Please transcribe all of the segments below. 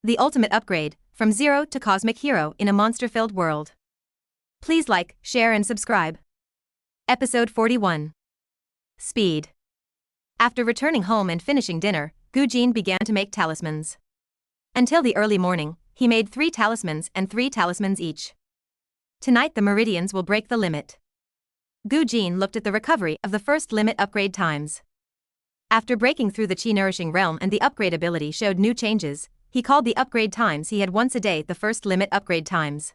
The ultimate upgrade, from zero to cosmic hero in a monster-filled world. Please like, share and subscribe. Episode 41. Speed. After returning home and finishing dinner, Gu Jin began to make talismans. Until the early morning, he made 3 talismans and 3 talismans each. Tonight the meridians will break the limit. Gu Jin looked at the recovery of the first limit upgrade times. After breaking through the chi-nourishing realm and the upgrade ability showed new changes, he called the upgrade times he had once a day the first limit upgrade times.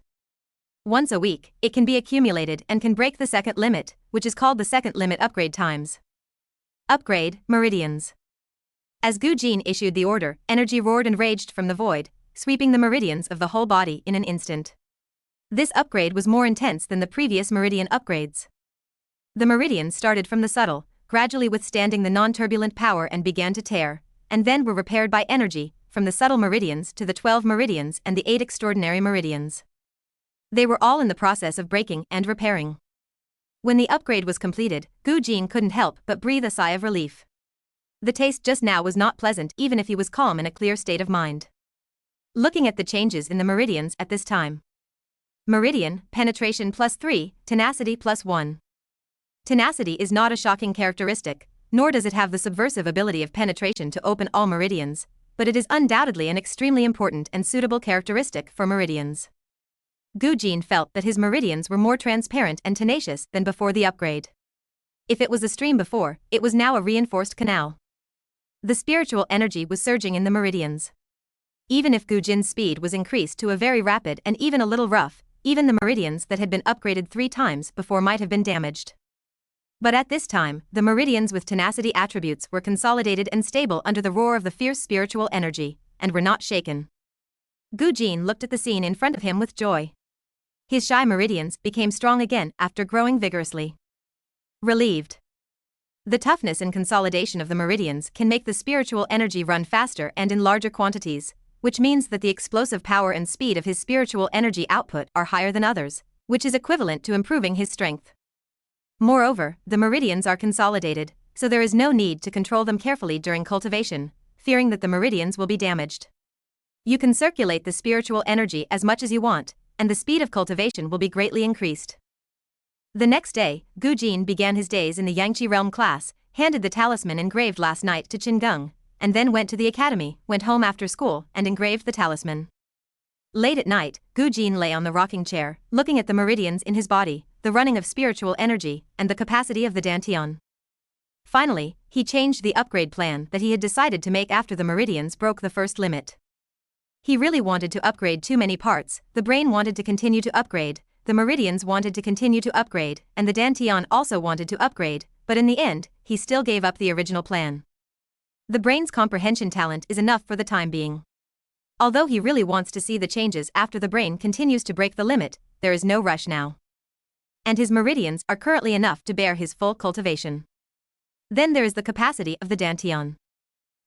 Once a week, it can be accumulated and can break the second limit, which is called the second limit upgrade times. Upgrade, meridians. As Gu Jin issued the order, energy roared and raged from the void, sweeping the meridians of the whole body in an instant. This upgrade was more intense than the previous meridian upgrades. The meridians started from the subtle, gradually withstanding the non-turbulent power and began to tear, and then were repaired by energy, from the subtle meridians to the 12 meridians and the 8 extraordinary meridians. They were all in the process of breaking and repairing. When the upgrade was completed, Gu Jin couldn't help but breathe a sigh of relief. The taste just now was not pleasant even if he was calm in a clear state of mind. Looking at the changes in the meridians at this time. Meridian, penetration +3, tenacity +1. Tenacity is not a shocking characteristic, nor does it have the subversive ability of penetration to open all meridians, but it is undoubtedly an extremely important and suitable characteristic for meridians. Gu Jin felt that his meridians were more transparent and tenacious than before the upgrade. If it was a stream before, it was now a reinforced canal. The spiritual energy was surging in the meridians. Even if Gu Jin's speed was increased to a very rapid and even a little rough, even the meridians that had been upgraded 3 times before might have been damaged. But at this time, the meridians with tenacity attributes were consolidated and stable under the roar of the fierce spiritual energy, and were not shaken. Gu Jin looked at the scene in front of him with joy. His shy meridians became strong again after growing vigorously. Relieved. The toughness and consolidation of the meridians can make the spiritual energy run faster and in larger quantities, which means that the explosive power and speed of his spiritual energy output are higher than others, which is equivalent to improving his strength. Moreover, the meridians are consolidated, so there is no need to control them carefully during cultivation, fearing that the meridians will be damaged. You can circulate the spiritual energy as much as you want, and the speed of cultivation will be greatly increased. The next day, Gu Jin began his days in the Yangqi realm class, handed the talisman engraved last night to Qinggung, and then went to the academy, went home after school, and engraved the talisman. Late at night, Gu Jin lay on the rocking chair, looking at the meridians in his body, the running of spiritual energy, and the capacity of the dantian. Finally, he changed the upgrade plan that he had decided to make after the meridians broke the first limit. He really wanted to upgrade too many parts, the brain wanted to continue to upgrade, the meridians wanted to continue to upgrade, and the dantian also wanted to upgrade, but in the end, he still gave up the original plan. The brain's comprehension talent is enough for the time being. Although he really wants to see the changes after the brain continues to break the limit, there is no rush now. And his meridians are currently enough to bear his full cultivation. Then there is the capacity of the dantian.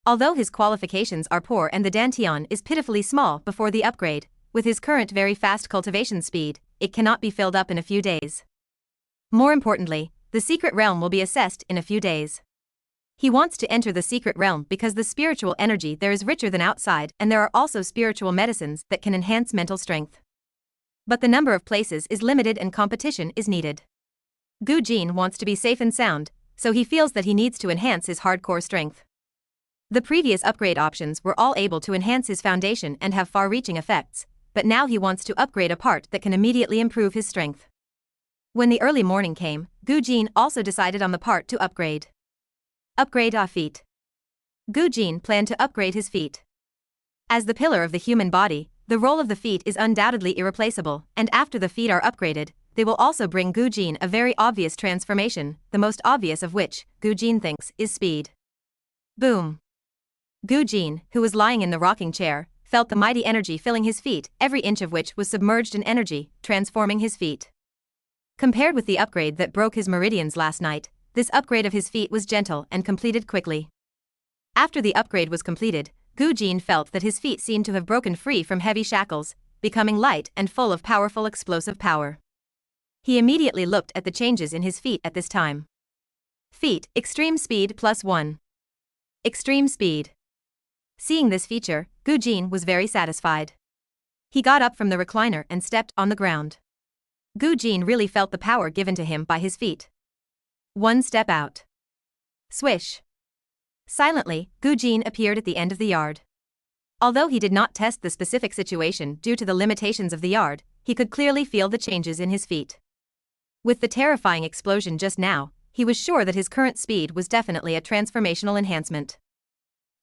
Although his qualifications are poor and the dantian is pitifully small before the upgrade, with his current very fast cultivation speed, it cannot be filled up in a few days. More importantly, the secret realm will be assessed in a few days. He wants to enter the secret realm because the spiritual energy there is richer than outside, and there are also spiritual medicines that can enhance mental strength. But the number of places is limited and competition is needed. Gu Jin wants to be safe and sound, so he feels that he needs to enhance his hardcore strength. The previous upgrade options were all able to enhance his foundation and have far-reaching effects, but now he wants to upgrade a part that can immediately improve his strength. When the early morning came, Gu Jin also decided on the part to upgrade. Upgrade a feet. Gu Jin planned to upgrade his feet. As the pillar of the human body, the role of the feet is undoubtedly irreplaceable, and after the feet are upgraded, they will also bring Gu Jin a very obvious transformation, the most obvious of which, Gu Jin thinks, is speed. Boom. Gu Jin, who was lying in the rocking chair, felt the mighty energy filling his feet, every inch of which was submerged in energy, transforming his feet. Compared with the upgrade that broke his meridians last night, this upgrade of his feet was gentle and completed quickly. After the upgrade was completed, Gu Jin felt that his feet seemed to have broken free from heavy shackles, becoming light and full of powerful explosive power. He immediately looked at the changes in his feet at this time. Feet, extreme speed +1. Extreme speed. Seeing this feature, Gu Jin was very satisfied. He got up from the recliner and stepped on the ground. Gu Jin really felt the power given to him by his feet. One step out. Swish. Silently, Gu Jin appeared at the end of the yard. Although he did not test the specific situation due to the limitations of the yard, he could clearly feel the changes in his feet. With the terrifying explosion just now, he was sure that his current speed was definitely a transformational enhancement.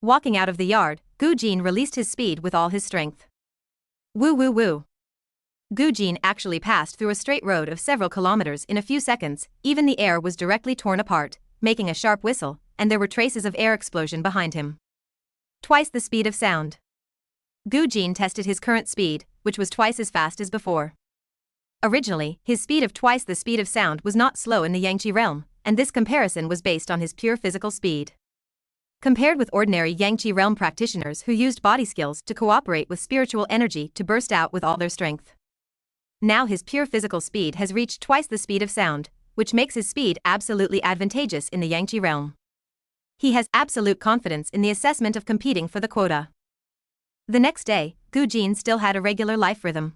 Walking out of the yard, Gu Jin released his speed with all his strength. Woo woo woo. Gu Jin actually passed through a straight road of several kilometers in a few seconds. Even the air was directly torn apart, making a sharp whistle, and there were traces of air explosion behind him. Twice the speed of sound. Gu Jin tested his current speed, which was twice as fast as before. Originally, his speed of twice the speed of sound was not slow in the Yangqi realm, and this comparison was based on his pure physical speed. Compared with ordinary Yangqi realm practitioners who used body skills to cooperate with spiritual energy to burst out with all their strength. Now his pure physical speed has reached twice the speed of sound, which makes his speed absolutely advantageous in the Yangqi realm. He has absolute confidence in the assessment of competing for the quota. The next day, Gu Jin still had a regular life rhythm.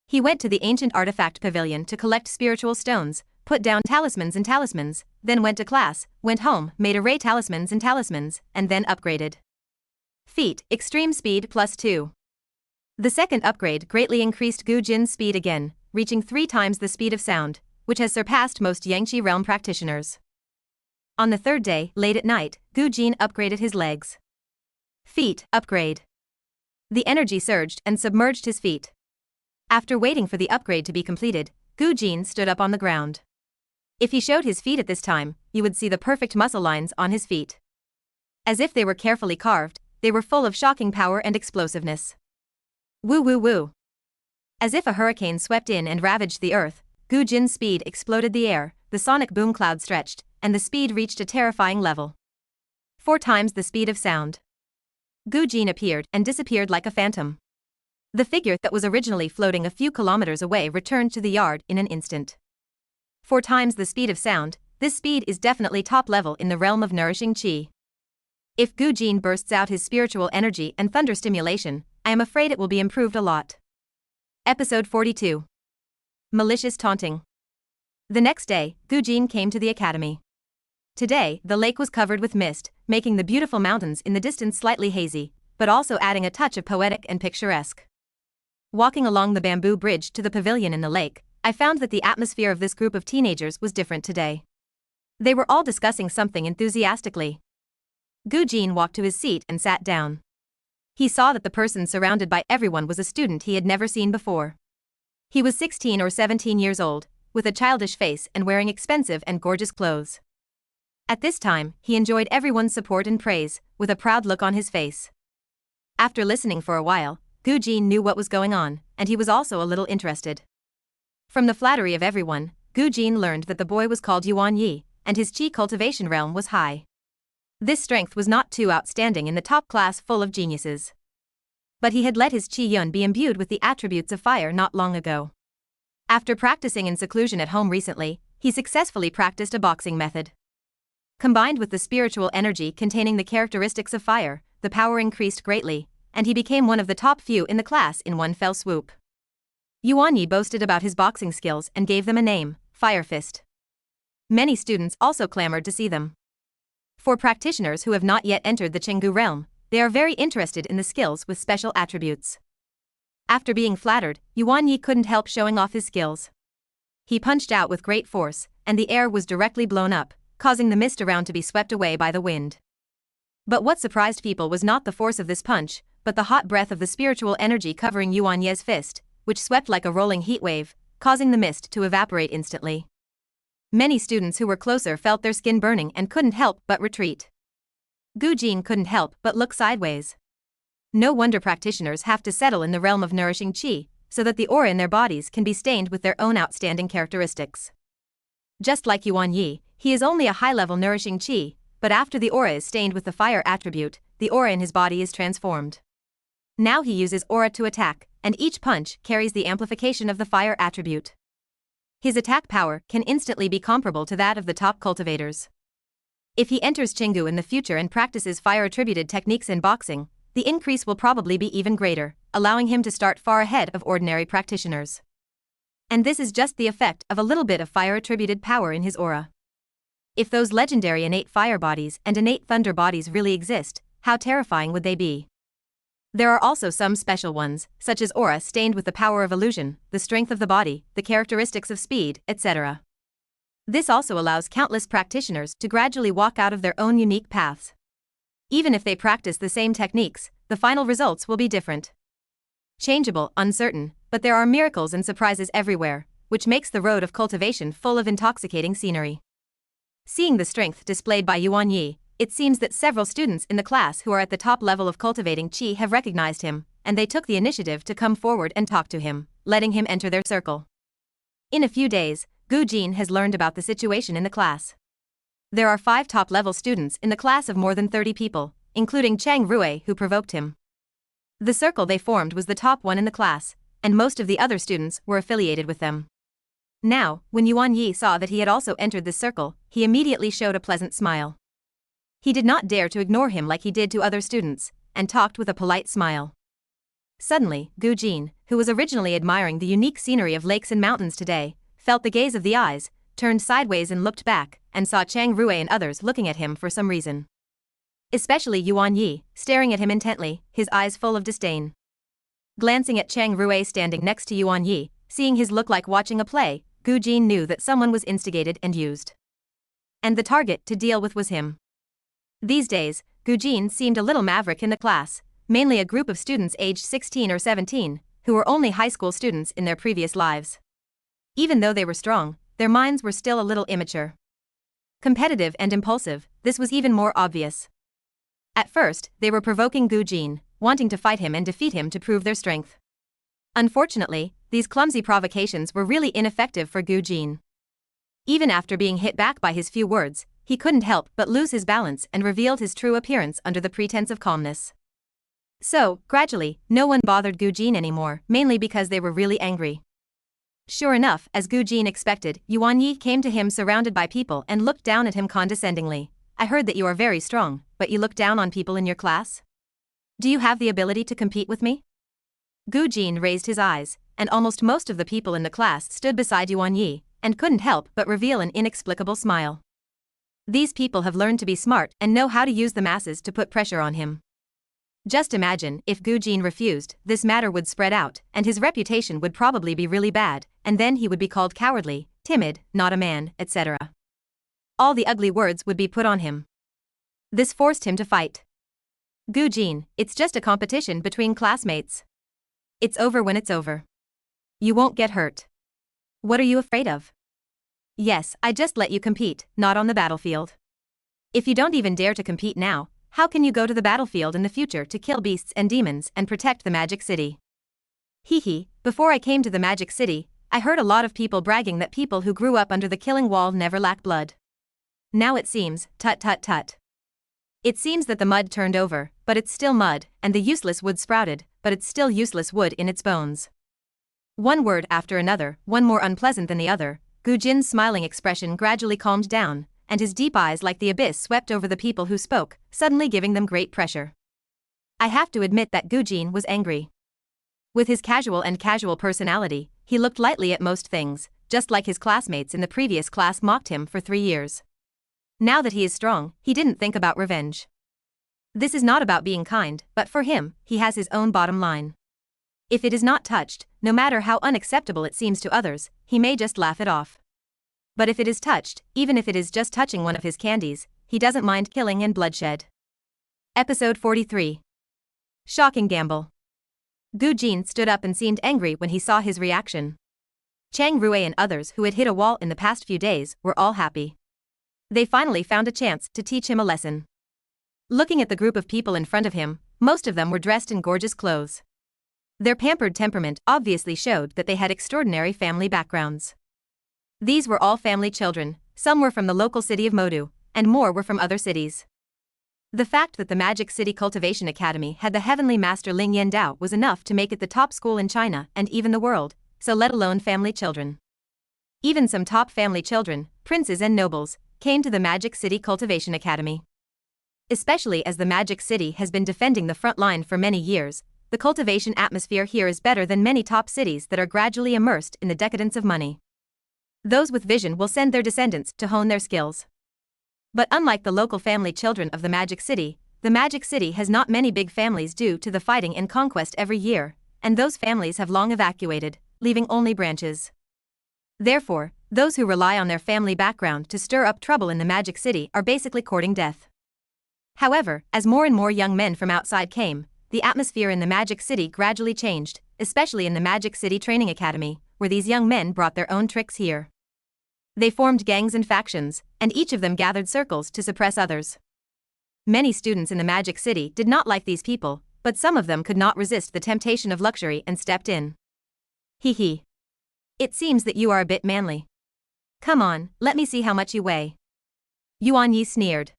He went to the ancient artifact pavilion to collect spiritual stones, put down talismans, then went to class, went home, made array talismans, and then upgraded. Feat, extreme speed +2. The second upgrade greatly increased Gu Jin's speed again, reaching 3 times the speed of sound, which has surpassed most Yangqi realm practitioners. On the third day, late at night, Gu Jin upgraded his legs. Feat, upgrade. The energy surged and submerged his feet. After waiting for the upgrade to be completed, Gu Jin stood up on the ground. If he showed his feet at this time, you would see the perfect muscle lines on his feet. As if they were carefully carved, they were full of shocking power and explosiveness. Woo woo woo. As if a hurricane swept in and ravaged the earth, Gu Jin's speed exploded the air, the sonic boom cloud stretched, and the speed reached a terrifying level. 4 times the speed of sound. Gu Jin appeared and disappeared like a phantom. The figure that was originally floating a few kilometers away returned to the yard in an instant. 4 times the speed of sound, this speed is definitely top level in the realm of nourishing qi. If Gu Jin bursts out his spiritual energy and thunder stimulation, I am afraid it will be improved a lot. Episode 42. Malicious taunting. The next day, Gu Jin came to the academy. Today, the lake was covered with mist, making the beautiful mountains in the distance slightly hazy, but also adding a touch of poetic and picturesque. Walking along the bamboo bridge to the pavilion in the lake, I found that the atmosphere of this group of teenagers was different today. They were all discussing something enthusiastically. Gu Jin walked to his seat and sat down. He saw that the person surrounded by everyone was a student he had never seen before. He was 16 or 17 years old, with a childish face and wearing expensive and gorgeous clothes. At this time, he enjoyed everyone's support and praise, with a proud look on his face. After listening for a while, Gu Jin knew what was going on, and he was also a little interested. From the flattery of everyone, Gu Jin learned that the boy was called Yuan Yi, and his qi cultivation realm was high. This strength was not too outstanding in the top class full of geniuses. But he had let his qi yun be imbued with the attributes of fire not long ago. After practicing in seclusion at home recently, he successfully practiced a boxing method. Combined with the spiritual energy containing the characteristics of fire, the power increased greatly, and he became one of the top few in the class in one fell swoop. Yuan Yi boasted about his boxing skills and gave them a name, Fire Fist. Many students also clamored to see them. For practitioners who have not yet entered the Chenggu realm, they are very interested in the skills with special attributes. After being flattered, Yuan Yi couldn't help showing off his skills. He punched out with great force, and the air was directly blown up, causing the mist around to be swept away by the wind. But what surprised people was not the force of this punch, but the hot breath of the spiritual energy covering Yuan Yi's fist, which swept like a rolling heat wave, causing the mist to evaporate instantly. Many students who were closer felt their skin burning and couldn't help but retreat. Gu Jin couldn't help but look sideways. No wonder practitioners have to settle in the realm of nourishing qi, so that the aura in their bodies can be stained with their own outstanding characteristics. Just like Yuan Yi, he is only a high-level nourishing qi, but after the aura is stained with the fire attribute, the aura in his body is transformed. Now he uses aura to attack, and each punch carries the amplification of the fire attribute. His attack power can instantly be comparable to that of the top cultivators. If he enters Chenggu in the future and practices fire-attributed techniques in boxing, the increase will probably be even greater, allowing him to start far ahead of ordinary practitioners. And this is just the effect of a little bit of fire-attributed power in his aura. If those legendary innate fire bodies and innate thunder bodies really exist, how terrifying would they be? There are also some special ones, such as aura stained with the power of illusion, the strength of the body, the characteristics of speed, etc. This also allows countless practitioners to gradually walk out of their own unique paths. Even if they practice the same techniques, the final results will be different. Changeable, uncertain, but there are miracles and surprises everywhere, which makes the road of cultivation full of intoxicating scenery. Seeing the strength displayed by Yuan Yi, it seems that several students in the class who are at the top level of cultivating qi have recognized him, and they took the initiative to come forward and talk to him, letting him enter their circle. In a few days, Gu Jin has learned about the situation in the class. There are 5 top-level students in the class of more than 30 people, including Chang Rui who provoked him. The circle they formed was the top one in the class, and most of the other students were affiliated with them. Now, when Yuan Yi saw that he had also entered this circle, he immediately showed a pleasant smile. He did not dare to ignore him like he did to other students, and talked with a polite smile. Suddenly, Gu Jin, who was originally admiring the unique scenery of lakes and mountains today, felt the gaze of the eyes, turned sideways and looked back, and saw Chang Rui and others looking at him for some reason. Especially Yuan Yi, staring at him intently, his eyes full of disdain. Glancing at Chang Rui standing next to Yuan Yi, seeing his look like watching a play, Gu Jin knew that someone was instigated and used. And the target to deal with was him. These days, Gu Jin seemed a little maverick in the class, mainly a group of students aged 16 or 17, who were only high school students in their previous lives. Even though they were strong, their minds were still a little immature. Competitive and impulsive, this was even more obvious. At first, they were provoking Gu Jin, wanting to fight him and defeat him to prove their strength. Unfortunately, these clumsy provocations were really ineffective for Gu Jin. Even after being hit back by his few words, he couldn't help but lose his balance and revealed his true appearance under the pretense of calmness. So, gradually, no one bothered Gu Jin anymore, mainly because they were really angry. Sure enough, as Gu Jin expected, Yuan Yi came to him surrounded by people and looked down at him condescendingly. I heard that you are very strong, but you look down on people in your class? Do you have the ability to compete with me? Gu Jin raised his eyes, and almost most of the people in the class stood beside Yuan Yi, and couldn't help but reveal an inexplicable smile. These people have learned to be smart and know how to use the masses to put pressure on him. Just imagine, if Gu Jin refused, this matter would spread out, and his reputation would probably be really bad, and then he would be called cowardly, timid, not a man, etc. All the ugly words would be put on him. This forced him to fight. Gu Jin, it's just a competition between classmates. It's over when it's over. You won't get hurt. What are you afraid of? Yes, I just let you compete, not on the battlefield. If you don't even dare to compete now, how can you go to the battlefield in the future to kill beasts and demons and protect the Magic City? Before I came to the Magic City, I heard a lot of people bragging that people who grew up under the killing wall never lack blood. Now it seems, tut tut tut. It seems that the mud turned over, but it's still mud, and the useless wood sprouted, but it's still useless wood in its bones. One word after another, one more unpleasant than the other, Gu Jin's smiling expression gradually calmed down, and his deep eyes like the abyss swept over the people who spoke, suddenly giving them great pressure. I have to admit that Gu Jin was angry. With his casual personality, he looked lightly at most things, just like his classmates in the previous class mocked him for 3 years. Now that he is strong, he didn't think about revenge. This is not about being kind, but for him, he has his own bottom line. If it is not touched, no matter how unacceptable it seems to others, he may just laugh it off. But if it is touched, even if it is just touching one of his candies, he doesn't mind killing and bloodshed. Episode 43. Shocking gamble. Gu Jin stood up and seemed angry when he saw his reaction. Chang Rui and others who had hit a wall in the past few days were all happy. They finally found a chance to teach him a lesson. Looking at the group of people in front of him, most of them were dressed in gorgeous clothes. Their pampered temperament obviously showed that they had extraordinary family backgrounds. These were all family children, some were from the local city of Modu, and more were from other cities. The fact that the Magic City Cultivation Academy had the heavenly master Ling Yendao was enough to make it the top school in China and even the world, so let alone family children. Even some top family children, princes and nobles, came to the Magic City Cultivation Academy. Especially as the Magic City has been defending the front line for many years, the cultivation atmosphere here is better than many top cities that are gradually immersed in the decadence of money. Those with vision will send their descendants to hone their skills. But unlike the local family children of the Magic City, the Magic City has not many big families due to the fighting and conquest every year, and those families have long evacuated, leaving only branches. Therefore, those who rely on their family background to stir up trouble in the Magic City are basically courting death. However, as more and more young men from outside came, the atmosphere in the Magic City gradually changed, especially in the Magic City Training Academy, where these young men brought their own tricks here. They formed gangs and factions, and each of them gathered circles to suppress others. Many students in the Magic City did not like these people, but some of them could not resist the temptation of luxury and stepped in. Hee hee. It seems that you are a bit manly. Come on, let me see how much you weigh. Yuan Yi sneered.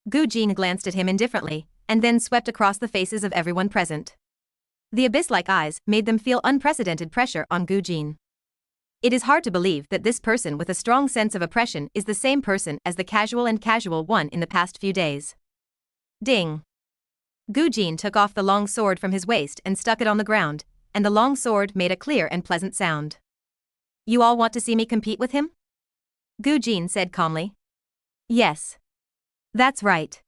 Gu Jin glanced at him indifferently, and then swept across the faces of everyone present. The abyss-like eyes made them feel unprecedented pressure on Gu Jin. It is hard to believe that this person with a strong sense of oppression is the same person as the casual one in the past few days. Ding! Gu Jin took off the long sword from his waist and stuck it on the ground, and the long sword made a clear and pleasant sound. You all want to see me compete with him? Gu Jin said calmly. Yes. That's right.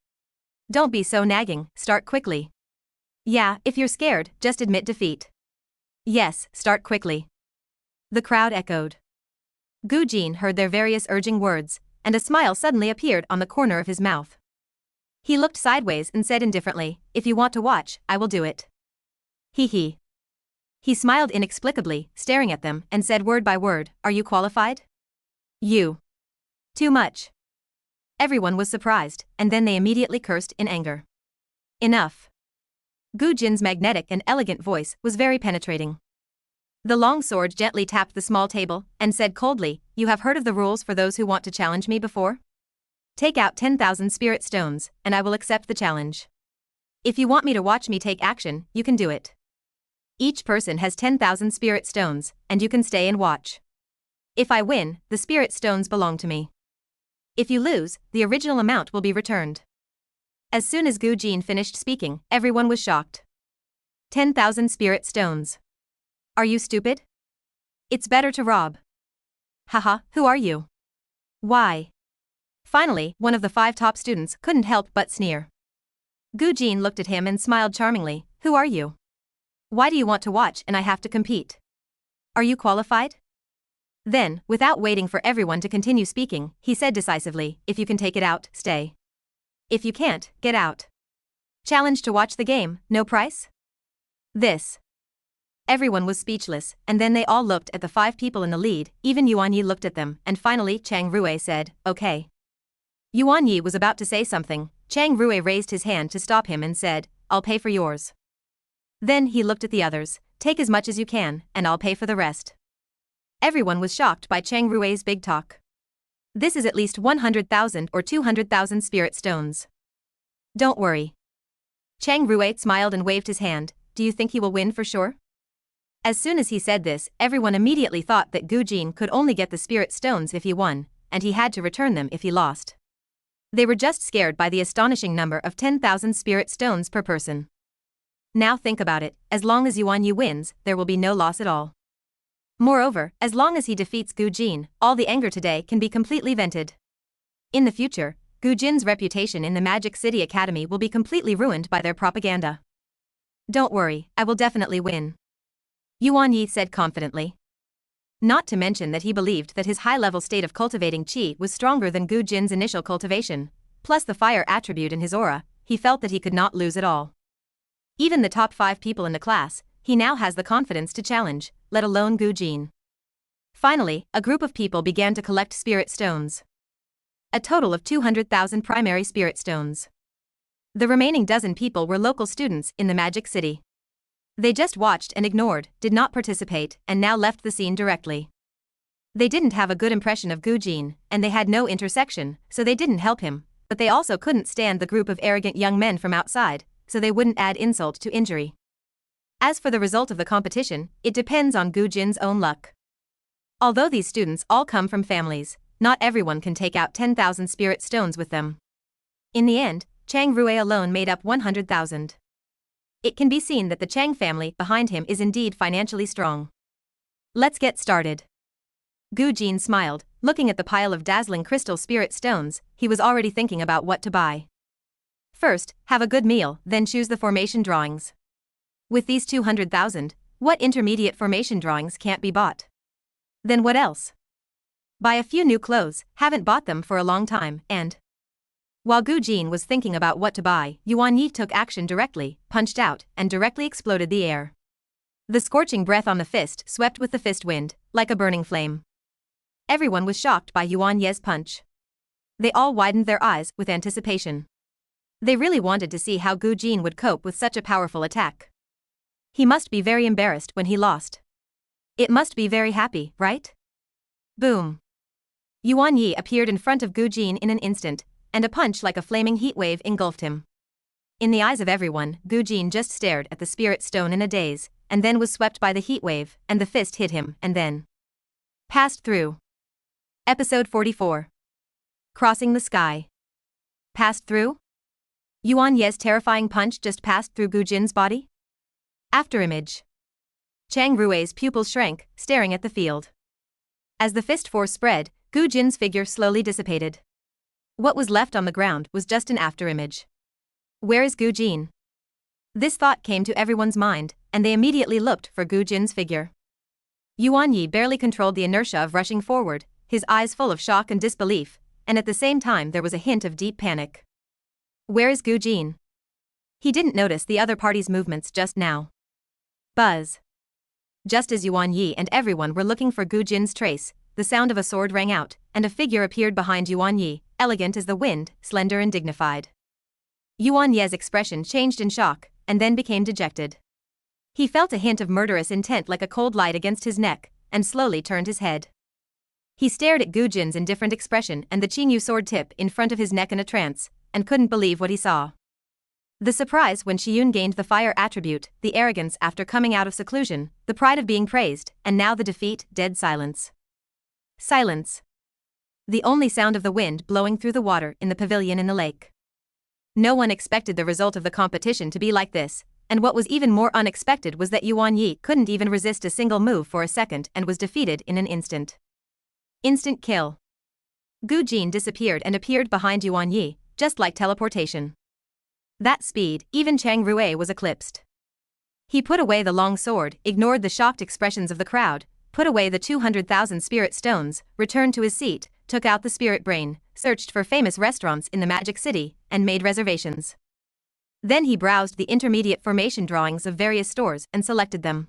Don't be so nagging, start quickly. Yeah, if you're scared, just admit defeat. Yes, start quickly. The crowd echoed. Gu Jin heard their various urging words, and a smile suddenly appeared on the corner of his mouth. He looked sideways and said indifferently, if you want to watch, I will do it. Hee hee. He smiled inexplicably, staring at them, and said word by word, are you qualified? You. Too much. Everyone was surprised, and then they immediately cursed in anger. Enough. Gu Jin's magnetic and elegant voice was very penetrating. The long sword gently tapped the small table, and said coldly, you have heard of the rules for those who want to challenge me before? Take out 10,000 spirit stones, and I will accept the challenge. If you want me to watch me take action, you can do it. Each person has 10,000 spirit stones, and you can stay and watch. If I win, the spirit stones belong to me. If you lose, the original amount will be returned. As soon as Gu Jin finished speaking, everyone was shocked. 10,000 spirit stones. Are you stupid? It's better to rob. Haha, who are you? Why? Finally, one of the 5 top students couldn't help but sneer. Gu Jin looked at him and smiled charmingly, who are you? Why do you want to watch and I have to compete? Are you qualified? Then, without waiting for everyone to continue speaking, he said decisively, if you can take it out, stay. If you can't, get out. Challenge to watch the game, no price? This. Everyone was speechless, and then they all looked at the 5 people in the lead, even Yuan Yi looked at them, and finally Chang Rue said, okay. Yuan Yi was about to say something, Chang Rue raised his hand to stop him and said, I'll pay for yours. Then he looked at the others, take as much as you can, and I'll pay for the rest. Everyone was shocked by Chang Rue's big talk. This is at least 100,000 or 200,000 spirit stones. Don't worry. Chang Rue smiled and waved his hand, do you think he will win for sure? As soon as he said this, everyone immediately thought that Gu Jin could only get the spirit stones if he won, and he had to return them if he lost. They were just scared by the astonishing number of 10,000 spirit stones per person. Now think about it, as long as Yuan Yi wins, there will be no loss at all. Moreover, as long as he defeats Gu Jin, all the anger today can be completely vented. In the future, Gu Jin's reputation in the Magic City Academy will be completely ruined by their propaganda. Don't worry, I will definitely win. Yuan Yi said confidently. Not to mention that he believed that his high-level state of cultivating qi was stronger than Gu Jin's initial cultivation, plus the fire attribute in his aura, he felt that he could not lose at all. Even the top 5 people in the class, he now has the confidence to challenge, let alone Gu Jin. Finally, a group of people began to collect spirit stones. A total of 200,000 primary spirit stones. The remaining dozen people were local students in the Magic City. They just watched and ignored, did not participate, and now left the scene directly. They didn't have a good impression of Gu Jin, and they had no intersection, so they didn't help him, but they also couldn't stand the group of arrogant young men from outside, so they wouldn't add insult to injury. As for the result of the competition, it depends on Gu Jin's own luck. Although these students all come from families, not everyone can take out 10,000 spirit stones with them. In the end, Chang Rui alone made up 100,000. It can be seen that the Chang family behind him is indeed financially strong. Let's get started. Gu Jin smiled, looking at the pile of dazzling crystal spirit stones. He was already thinking about what to buy. First, have a good meal, then choose the formation drawings. With these 200,000, what intermediate formation drawings can't be bought? Then what else? Buy a few new clothes, haven't bought them for a long time, and… While Gu Jin was thinking about what to buy, Yuan Yi took action directly, punched out, and directly exploded the air. The scorching breath on the fist swept with the fist wind, like a burning flame. Everyone was shocked by Yuan Ye's punch. They all widened their eyes with anticipation. They really wanted to see how Gu Jin would cope with such a powerful attack. He must be very embarrassed when he lost. It must be very happy, right? Boom. Yuan Yi appeared in front of Gu Jin in an instant, and a punch like a flaming heat wave engulfed him. In the eyes of everyone, Gu Jin just stared at the spirit stone in a daze, and then was swept by the heat wave, and the fist hit him, and then passed through. Episode 44. Crossing the Sky. Passed through? Yuan Ye's terrifying punch just passed through Gu Jin's body? Afterimage. Chang Rui's pupils shrank, staring at the field. As the fist force spread, Gu Jin's figure slowly dissipated. What was left on the ground was just an afterimage. Where is Gu Jin? This thought came to everyone's mind, and they immediately looked for Gu Jin's figure. Yuan Yi barely controlled the inertia of rushing forward, his eyes full of shock and disbelief, and at the same time there was a hint of deep panic. Where is Gu Jin? He didn't notice the other party's movements just now. Buzz. Just as Yuan Yi and everyone were looking for Gu Jin's trace, the sound of a sword rang out, and a figure appeared behind Yuan Yi, elegant as the wind, slender and dignified. Yuan Ye's expression changed in shock, and then became dejected. He felt a hint of murderous intent like a cold light against his neck, and slowly turned his head. He stared at Gu Jin's indifferent expression and the Qingyu sword tip in front of his neck in a trance, and couldn't believe what he saw. The surprise when Shiyun gained the fire attribute, the arrogance after coming out of seclusion, the pride of being praised, and now the defeat, dead silence. Silence. The only sound of the wind blowing through the water in the pavilion in the lake. No one expected the result of the competition to be like this, and what was even more unexpected was that Yuan Yi couldn't even resist a single move for a second and was defeated in an instant. Instant kill. Gu Jin disappeared and appeared behind Yuan Yi, just like teleportation. That speed, even Chang Rui was eclipsed. He put away the long sword, ignored the shocked expressions of the crowd, put away the 200,000 spirit stones, returned to his seat, took out the spirit brain, searched for famous restaurants in the Magic City, and made reservations. Then he browsed the intermediate formation drawings of various stores and selected them.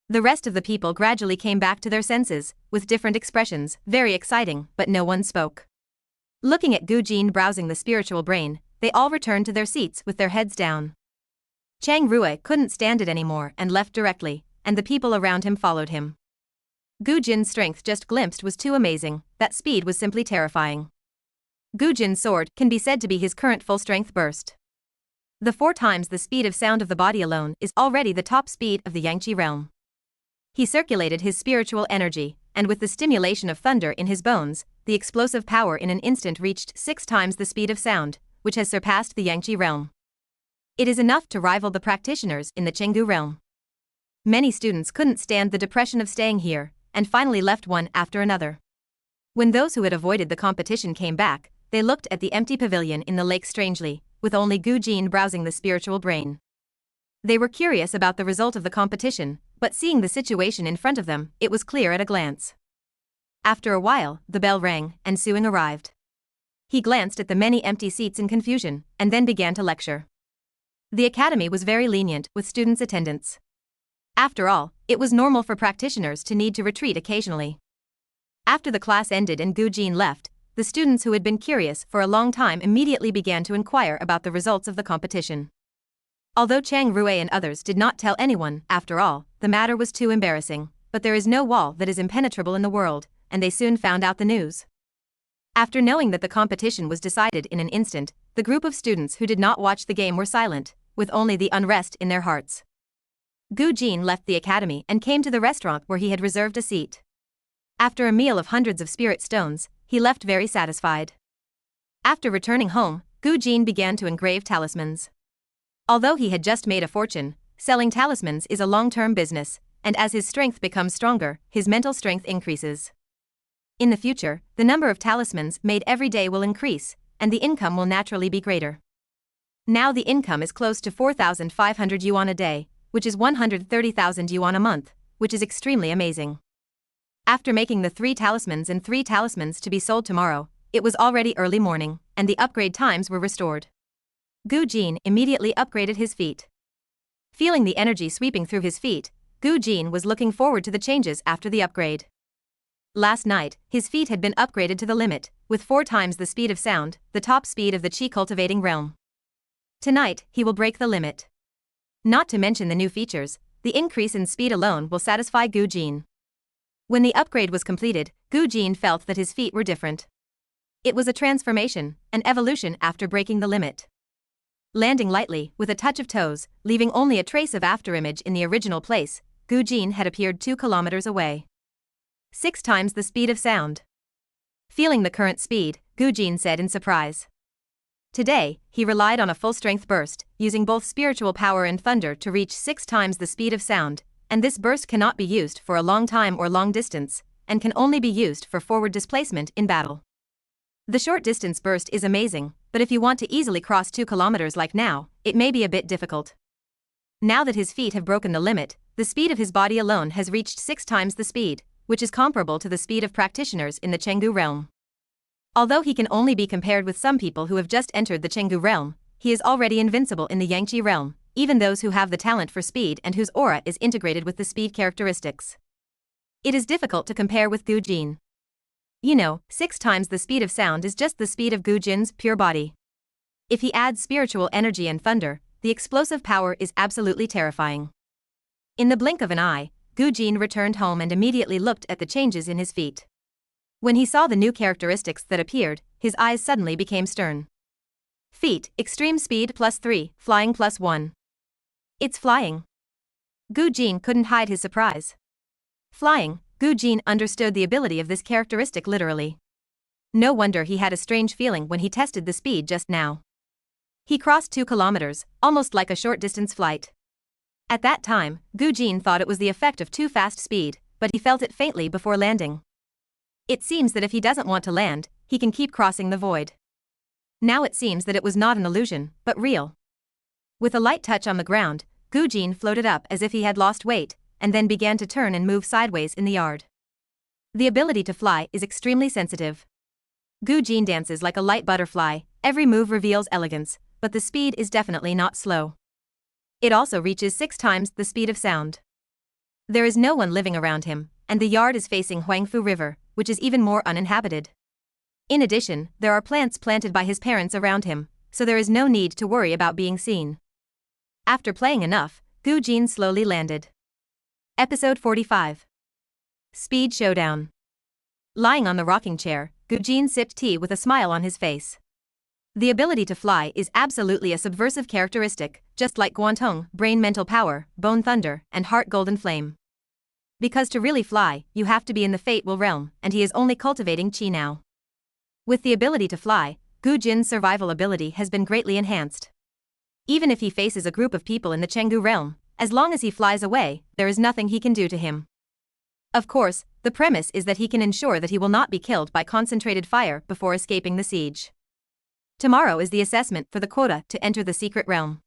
The rest of the people gradually came back to their senses, with different expressions, very exciting, but no one spoke. Looking at Gu Jin browsing the spiritual brain, they all returned to their seats with their heads down. Chang Rui couldn't stand it anymore and left directly, and the people around him followed him. Gu Jin's strength just glimpsed was too amazing, that speed was simply terrifying. Gu Jin's sword can be said to be his current full-strength burst. The 4 times the speed of sound of the body alone is already the top speed of the Yangqi realm. He circulated his spiritual energy, and with the stimulation of thunder in his bones, the explosive power in an instant reached 6 times the speed of sound, which has surpassed the Yangqi realm. It is enough to rival the practitioners in the Chengdu realm. Many students couldn't stand the depression of staying here, and finally left one after another. When those who had avoided the competition came back, they looked at the empty pavilion in the lake strangely, with only Gu Jin browsing the spiritual brain. They were curious about the result of the competition, but seeing the situation in front of them, it was clear at a glance. After a while, the bell rang, and Suing arrived. He glanced at the many empty seats in confusion, and then began to lecture. The academy was very lenient with students' attendance. After all, it was normal for practitioners to need to retreat occasionally. After the class ended and Gu Jin left, the students who had been curious for a long time immediately began to inquire about the results of the competition. Although Chang Rui and others did not tell anyone, after all, the matter was too embarrassing, but there is no wall that is impenetrable in the world, and they soon found out the news. After knowing that the competition was decided in an instant, the group of students who did not watch the game were silent, with only the unrest in their hearts. Gu Jin left the academy and came to the restaurant where he had reserved a seat. After a meal of hundreds of spirit stones, he left very satisfied. After returning home, Gu Jin began to engrave talismans. Although he had just made a fortune, selling talismans is a long-term business, and as his strength becomes stronger, his mental strength increases. In the future, the number of talismans made every day will increase, and the income will naturally be greater. Now the income is close to 4,500 yuan a day, which is 130,000 yuan a month, which is extremely amazing. After making the 3 talismans and 3 talismans to be sold tomorrow, it was already early morning, and the upgrade times were restored. Gu Jin immediately upgraded his feet. Feeling the energy sweeping through his feet, Gu Jin was looking forward to the changes after the upgrade. Last night, his feet had been upgraded to the limit, with 4 times the speed of sound, the top speed of the Qi cultivating realm. Tonight, he will break the limit. Not to mention the new features, the increase in speed alone will satisfy Gu Jin. When the upgrade was completed, Gu Jin felt that his feet were different. It was a transformation, an evolution after breaking the limit. Landing lightly, with a touch of toes, leaving only a trace of afterimage in the original place, Gu Jin had appeared 2 kilometers away. 6 times the speed of sound. Feeling the current speed, Gu Jin said in surprise. Today, he relied on a full-strength burst, using both spiritual power and thunder to reach 6 times the speed of sound, and this burst cannot be used for a long time or long distance, and can only be used for forward displacement in battle. The short distance burst is amazing, but if you want to easily cross 2 kilometers like now, it may be a bit difficult. Now that his feet have broken the limit, the speed of his body alone has reached 6 times the speed, which is comparable to the speed of practitioners in the Chenggu realm. Although he can only be compared with some people who have just entered the Chenggu realm, he is already invincible in the Yangqi realm, even those who have the talent for speed and whose aura is integrated with the speed characteristics. It is difficult to compare with Gu Jin. 6 times the speed of sound is just the speed of Gu Jin's pure body. If he adds spiritual energy and thunder, the explosive power is absolutely terrifying. In the blink of an eye, Gu Jin returned home and immediately looked at the changes in his feet. When he saw the new characteristics that appeared, his eyes suddenly became stern. Feet, extreme speed +3, flying +1. It's flying. Gu Jin couldn't hide his surprise. Flying, Gu Jin understood the ability of this characteristic literally. No wonder he had a strange feeling when he tested the speed just now. He crossed 2 kilometers, almost like a short-distance flight. At that time, Gu Jin thought it was the effect of too fast speed, but he felt it faintly before landing. It seems that if he doesn't want to land, he can keep crossing the void. Now it seems that it was not an illusion, but real. With a light touch on the ground, Gu Jin floated up as if he had lost weight, and then began to turn and move sideways in the yard. The ability to fly is extremely sensitive. Gu Jin dances like a light butterfly, every move reveals elegance, but the speed is definitely not slow. It also reaches 6 times the speed of sound. There is no one living around him, and the yard is facing Huangfu River, which is even more uninhabited. In addition, there are plants planted by his parents around him, so there is no need to worry about being seen. After playing enough, Gu Jin slowly landed. Episode 45. Speed Showdown. Lying on the rocking chair, Gu Jin sipped tea with a smile on his face. The ability to fly is absolutely a subversive characteristic, just like Guantong, brain mental power, bone thunder, and heart golden flame. Because to really fly, you have to be in the fate will realm, and he is only cultivating Qi now. With the ability to fly, Gu Jin's survival ability has been greatly enhanced. Even if he faces a group of people in the Chenggu realm, as long as he flies away, there is nothing he can do to him. Of course, the premise is that he can ensure that he will not be killed by concentrated fire before escaping the siege. Tomorrow is the assessment for the quota to enter the secret realm.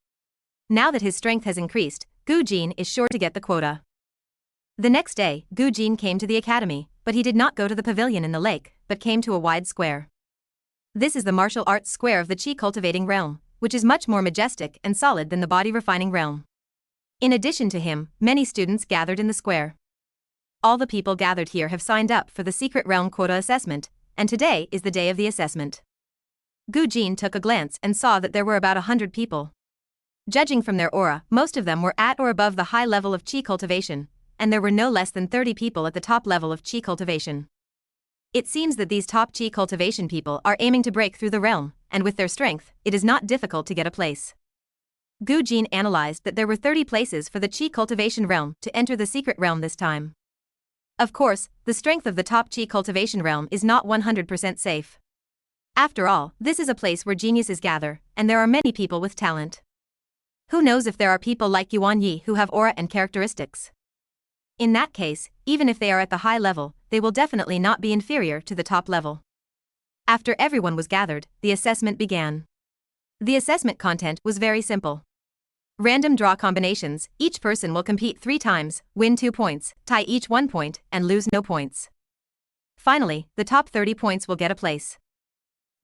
Now that his strength has increased, Gu Jin is sure to get the quota. The next day, Gu Jin came to the academy, but he did not go to the pavilion in the lake, but came to a wide square. This is the martial arts square of the Qi cultivating realm, which is much more majestic and solid than the body refining realm. In addition to him, many students gathered in the square. All the people gathered here have signed up for the secret realm quota assessment, and today is the day of the assessment. Gu Jin took a glance and saw that there were about 100 people. Judging from their aura, most of them were at or above the high level of Qi cultivation, and there were no less than 30 people at the top level of Qi cultivation. It seems that these top Qi cultivation people are aiming to break through the realm, and with their strength, it is not difficult to get a place. Gu Jin analyzed that there were 30 places for the Qi cultivation realm to enter the secret realm this time. Of course, the strength of the top Qi cultivation realm is not 100% safe. After all, this is a place where geniuses gather, and there are many people with talent. Who knows if there are people like Yuan Yi who have aura and characteristics? In that case, even if they are at the high level, they will definitely not be inferior to the top level. After everyone was gathered, the assessment began. The assessment content was very simple. Random draw combinations, each person will compete 3 times, win 2 points, tie each 1 point, and lose no points. Finally, the top 30 points will get a place.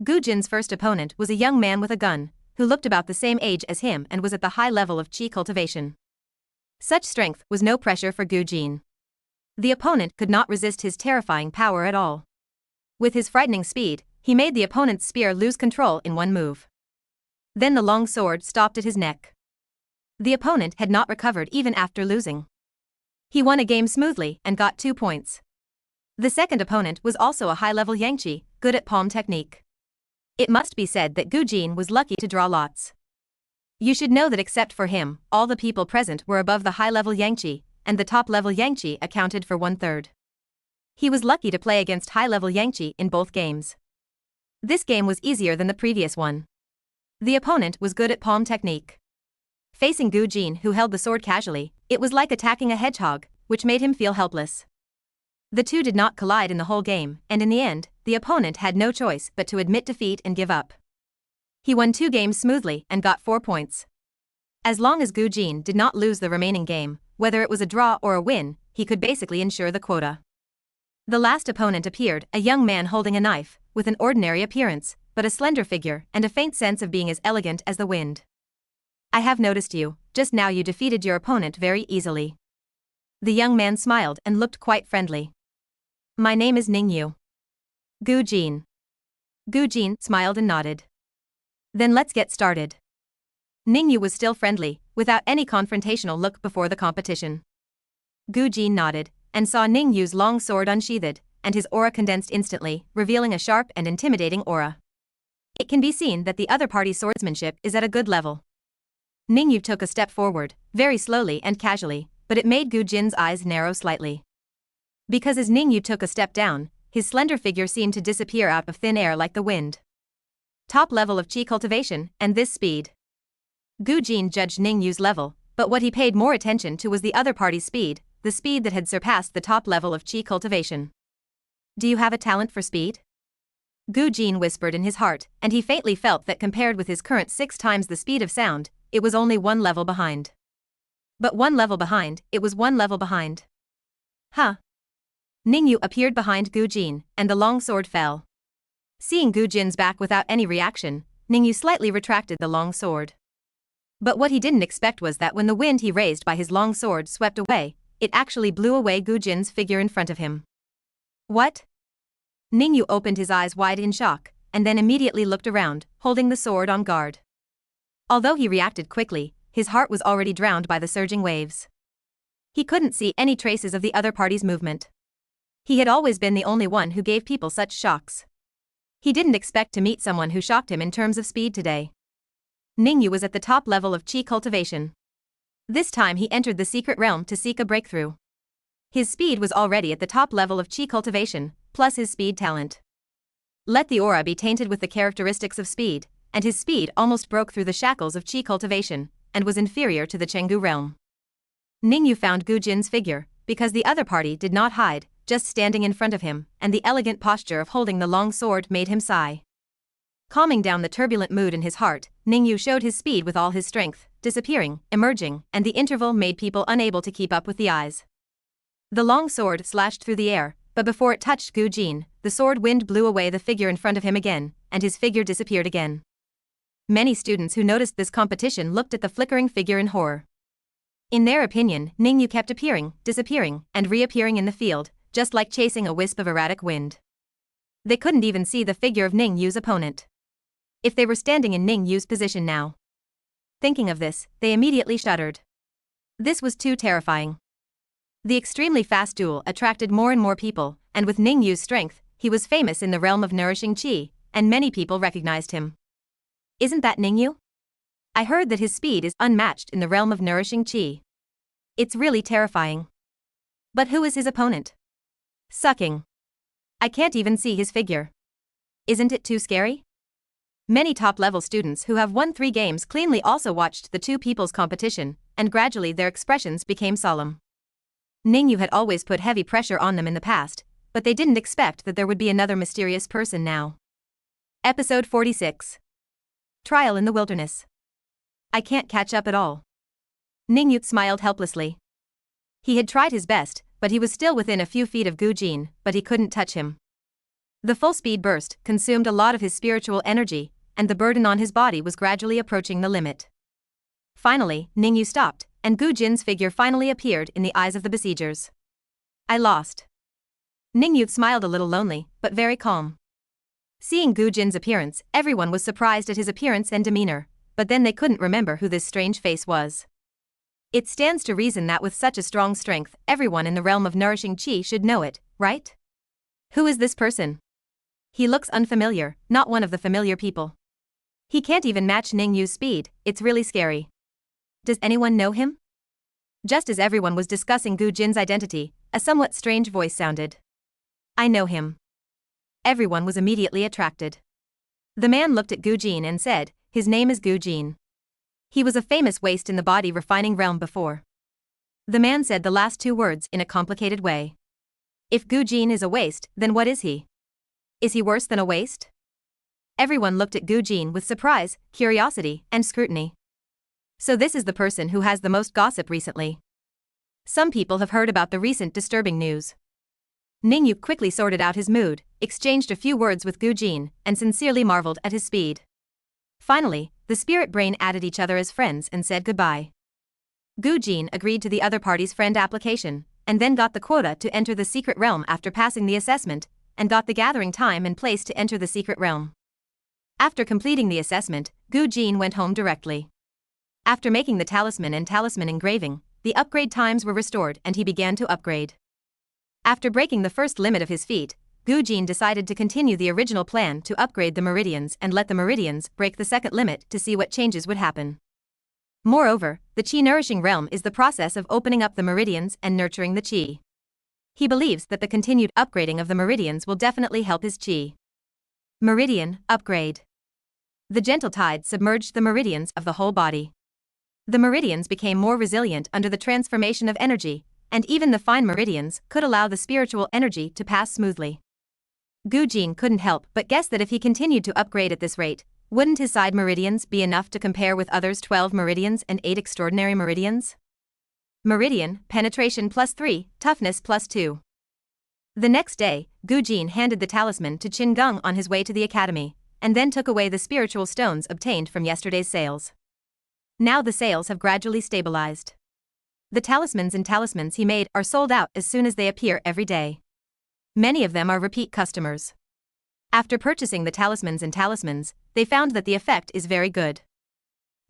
Gu Jin's first opponent was a young man with a gun, who looked about the same age as him and was at the high level of chi cultivation. Such strength was no pressure for Gu Jin. The opponent could not resist his terrifying power at all. With his frightening speed, he made the opponent's spear lose control in one move. Then the long sword stopped at his neck. The opponent had not recovered even after losing. He won a game smoothly and got 2 points. The second opponent was also a high-level Yangqi, good at palm technique. It must be said that Gu Jin was lucky to draw lots. You should know that except for him, all the people present were above the high-level Yangqi, and the top-level Yangqi accounted for 1/3. He was lucky to play against high-level Yangqi in both games. This game was easier than the previous one. The opponent was good at palm technique. Facing Gu Jin, who held the sword casually, it was like attacking a hedgehog, which made him feel helpless. The two did not collide in the whole game, and in the end, the opponent had no choice but to admit defeat and give up. He won 2 games smoothly and got 4 points. As long as Gu Jin did not lose the remaining game, whether it was a draw or a win, he could basically ensure the quota. The last opponent appeared, a young man holding a knife, with an ordinary appearance, but a slender figure and a faint sense of being as elegant as the wind. I have noticed you, just now you defeated your opponent very easily. The young man smiled and looked quite friendly. My name is Ningyu. Gu Jin. Gu Jin smiled and nodded. Then let's get started. Ningyu was still friendly, without any confrontational look before the competition. Gu Jin nodded, and saw Ningyu's long sword unsheathed, and his aura condensed instantly, revealing a sharp and intimidating aura. It can be seen that the other party's swordsmanship is at a good level. Ningyu took a step forward, very slowly and casually, but it made Gu Jin's eyes narrow slightly. Because as Ningyu took a step down, his slender figure seemed to disappear out of thin air like the wind. Top level of chi cultivation, and this speed. Gu Jin judged Ningyu's level, but what he paid more attention to was the other party's speed, the speed that had surpassed the top level of chi cultivation. Do you have a talent for speed? Gu Jin whispered in his heart, and he faintly felt that compared with his current 6 times the speed of sound, it was only 1 level behind. But 1 level behind, it was 1 level behind. Huh. Ningyu appeared behind Gu Jin, and the long sword fell. Seeing Gu Jin's back without any reaction, Ningyu slightly retracted the long sword. But what he didn't expect was that when the wind he raised by his long sword swept away, it actually blew away Gu Jin's figure in front of him. What? Ningyu opened his eyes wide in shock, and then immediately looked around, holding the sword on guard. Although he reacted quickly, his heart was already drowned by the surging waves. He couldn't see any traces of the other party's movement. He had always been the only one who gave people such shocks. He didn't expect to meet someone who shocked him in terms of speed today. Ningyu was at the top level of chi cultivation. This time he entered the secret realm to seek a breakthrough. His speed was already at the top level of chi cultivation, plus his speed talent. Let the aura be tainted with the characteristics of speed, and his speed almost broke through the shackles of chi cultivation, and was inferior to the Chenggu realm. Ningyu found Gu Jin's figure, because the other party did not hide, just standing in front of him, and the elegant posture of holding the long sword made him sigh. Calming down the turbulent mood in his heart, Ningyu showed his speed with all his strength, disappearing, emerging, and the interval made people unable to keep up with the eyes. The long sword slashed through the air, but before it touched Gu Jin, the sword wind blew away the figure in front of him again, and his figure disappeared again. Many students who noticed this competition looked at the flickering figure in horror. In their opinion, Ningyu kept appearing, disappearing, and reappearing in the field, just like chasing a wisp of erratic wind. They couldn't even see the figure of Ningyu's opponent. If they were standing in Ningyu's position now. Thinking of this, they immediately shuddered. This was too terrifying. The extremely fast duel attracted more and more people, and with Ningyu's strength, he was famous in the realm of nourishing chi, and many people recognized him. Isn't that Ningyu? I heard that his speed is unmatched in the realm of nourishing chi. It's really terrifying. But who is his opponent? Sucking. I can't even see his figure. Isn't it too scary? Many top-level students who have won 3 games cleanly also watched the two people's competition, and gradually their expressions became solemn. Ningyu had always put heavy pressure on them in the past, but they didn't expect that there would be another mysterious person now. Episode 46. Trial in the Wilderness. I can't catch up at all. Ningyu smiled helplessly. He had tried his best, but he was still within a few feet of Gu Jin, but he couldn't touch him. The full-speed burst consumed a lot of his spiritual energy, and the burden on his body was gradually approaching the limit. Finally, Ningyu stopped, and Gu Jin's figure finally appeared in the eyes of the besiegers. I lost. Ningyu smiled a little lonely, but very calm. Seeing Gu Jin's appearance, everyone was surprised at his appearance and demeanor, but then they couldn't remember who this strange face was. It stands to reason that with such a strong strength, everyone in the realm of nourishing qi should know it, right? Who is this person? He looks unfamiliar, not one of the familiar people. He can't even match Ningyu's speed, it's really scary. Does anyone know him? Just as everyone was discussing Gu Jin's identity, a somewhat strange voice sounded. I know him. Everyone was immediately attracted. The man looked at Gu Jin and said, his name is Gu Jin. He was a famous waste in the body refining realm before. The man said the last 2 words in a complicated way. If Gu Jin is a waste, then what is he? Is he worse than a waste? Everyone looked at Gu Jin with surprise, curiosity, and scrutiny. So this is the person who has the most gossip recently. Some people have heard about the recent disturbing news. Ningyu quickly sorted out his mood, exchanged a few words with Gu Jin, and sincerely marveled at his speed. Finally, the spirit brain added each other as friends and said goodbye. Gu Jin agreed to the other party's friend application, and then got the quota to enter the secret realm after passing the assessment, and got the gathering time and place to enter the secret realm. After completing the assessment, Gu Jin went home directly. After making the talisman and talisman engraving, the upgrade times were restored and he began to upgrade. After breaking the first limit of his feat, Gu Jin decided to continue the original plan to upgrade the meridians and let the meridians break the second limit to see what changes would happen. Moreover, the qi-nourishing realm is the process of opening up the meridians and nurturing the qi. He believes that the continued upgrading of the meridians will definitely help his qi. Meridian upgrade. The gentle tide submerged the meridians of the whole body. The meridians became more resilient under the transformation of energy, and even the fine meridians could allow the spiritual energy to pass smoothly. Gu Jin couldn't help but guess that if he continued to upgrade at this rate, wouldn't his side meridians be enough to compare with others' 12 meridians and 8 extraordinary meridians? Meridian, penetration +3, toughness +2. The next day, Gu Jin handed the talisman to Qin Geng on his way to the academy, and then took away the spiritual stones obtained from yesterday's sales. Now the sales have gradually stabilized. The talismans and talismans he made are sold out as soon as they appear every day. Many of them are repeat customers. After purchasing the talismans and talismans, they found that the effect is very good.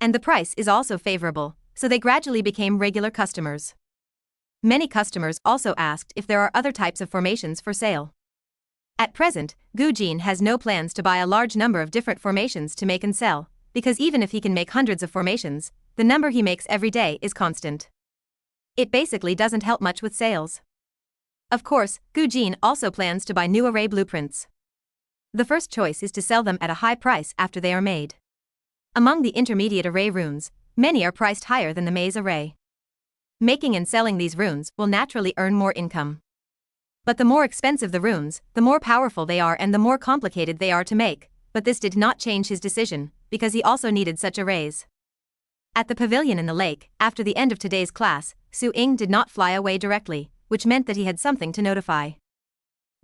And the price is also favorable, so they gradually became regular customers. Many customers also asked if there are other types of formations for sale. At present, Gu Jin has no plans to buy a large number of different formations to make and sell, because even if he can make hundreds of formations, the number he makes every day is constant. It basically doesn't help much with sales. Of course, Gu Jin also plans to buy new array blueprints. The first choice is to sell them at a high price after they are made. Among the intermediate array runes, many are priced higher than the maze array. Making and selling these runes will naturally earn more income. But the more expensive the runes, the more powerful they are and the more complicated they are to make, but this did not change his decision, because he also needed such arrays. At the pavilion in the lake, after the end of today's class, Su Ying did not fly away directly, which meant that he had something to notify.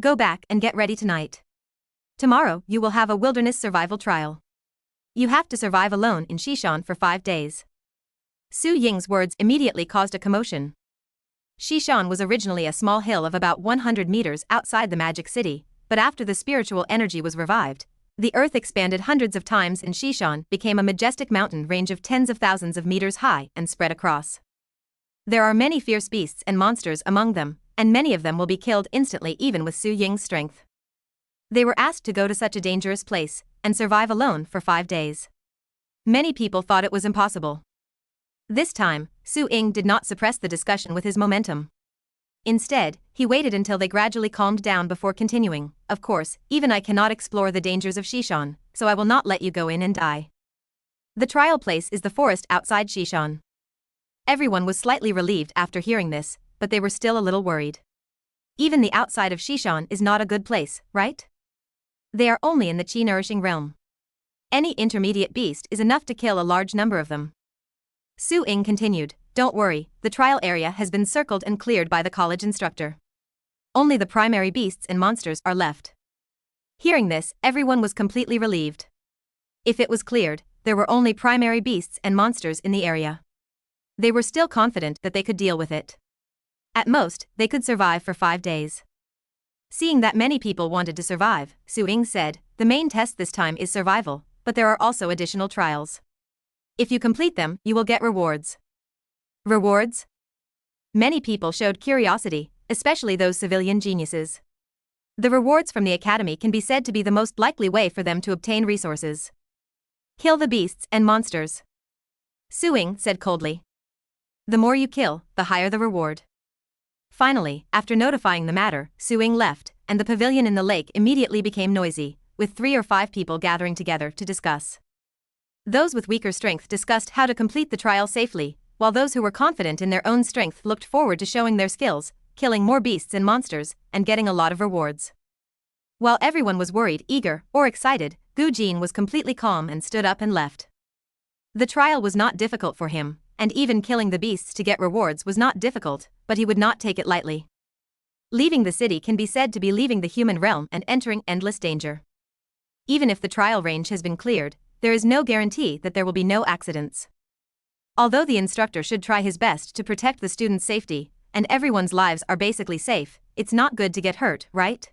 Go back and get ready tonight. Tomorrow you will have a wilderness survival trial. You have to survive alone in Shishan for 5 days. Su Ying's words immediately caused a commotion. Shishan was originally a small hill of about 100 meters outside the magic city, but after the spiritual energy was revived, the earth expanded hundreds of times and Shishan became a majestic mountain range of tens of thousands of meters high and spread across. There are many fierce beasts and monsters among them, and many of them will be killed instantly even with Su Ying's strength. They were asked to go to such a dangerous place and survive alone for 5 days. Many people thought it was impossible. This time, Su Ying did not suppress the discussion with his momentum. Instead, He waited until they gradually calmed down before continuing. Of course, even I cannot explore the dangers of Shishan, so I will not let you go in and die. The trial place is the forest outside Shishan. Everyone was slightly relieved after hearing this, but they were still a little worried. Even the outside of Shishan is not a good place, right? They are only in the chi-nourishing realm. Any intermediate beast is enough to kill a large number of them. Su Ying continued, "Don't worry, the trial area has been circled and cleared by the college instructor. Only the primary beasts and monsters are left." Hearing this, everyone was completely relieved. If it was cleared, there were only primary beasts and monsters in the area. They were still confident that they could deal with it. At most, they could survive for 5 days. Seeing that many people wanted to survive, Su Ying said, "The main test this time is survival, but there are also additional trials. If you complete them, you will get rewards." Rewards? Many people showed curiosity, especially those civilian geniuses. The rewards from the academy can be said to be the most likely way for them to obtain resources. Kill the beasts and monsters. Su Ying said coldly. The more you kill, the higher the reward. Finally, after notifying the matter, Su Ying left, and the pavilion in the lake immediately became noisy, with 3 or 5 people gathering together to discuss. Those with weaker strength discussed how to complete the trial safely, while those who were confident in their own strength looked forward to showing their skills, killing more beasts and monsters, and getting a lot of rewards. While everyone was worried, eager, or excited, Gu Jin was completely calm and stood up and left. The trial was not difficult for him, and even killing the beasts to get rewards was not difficult, but he would not take it lightly. Leaving the city can be said to be leaving the human realm and entering endless danger. Even if the trial range has been cleared, there is no guarantee that there will be no accidents. Although the instructor should try his best to protect the students' safety, and everyone's lives are basically safe, it's not good to get hurt, right?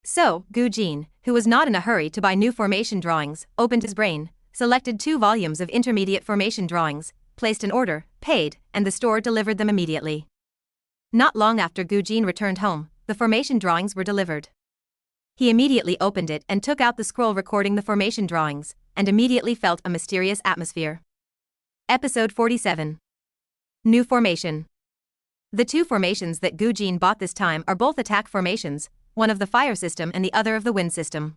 So, Gu Jin, who was not in a hurry to buy new formation drawings, opened his brain, selected 2 volumes of intermediate formation drawings, placed an order, paid, and the store delivered them immediately. Not long after Gu Jin returned home, the formation drawings were delivered. He immediately opened it and took out the scroll recording the formation drawings, and immediately felt a mysterious atmosphere. Episode 47. New formation. The 2 formations that Gu Jin bought this time are both attack formations, one of the fire system and the other of the wind system.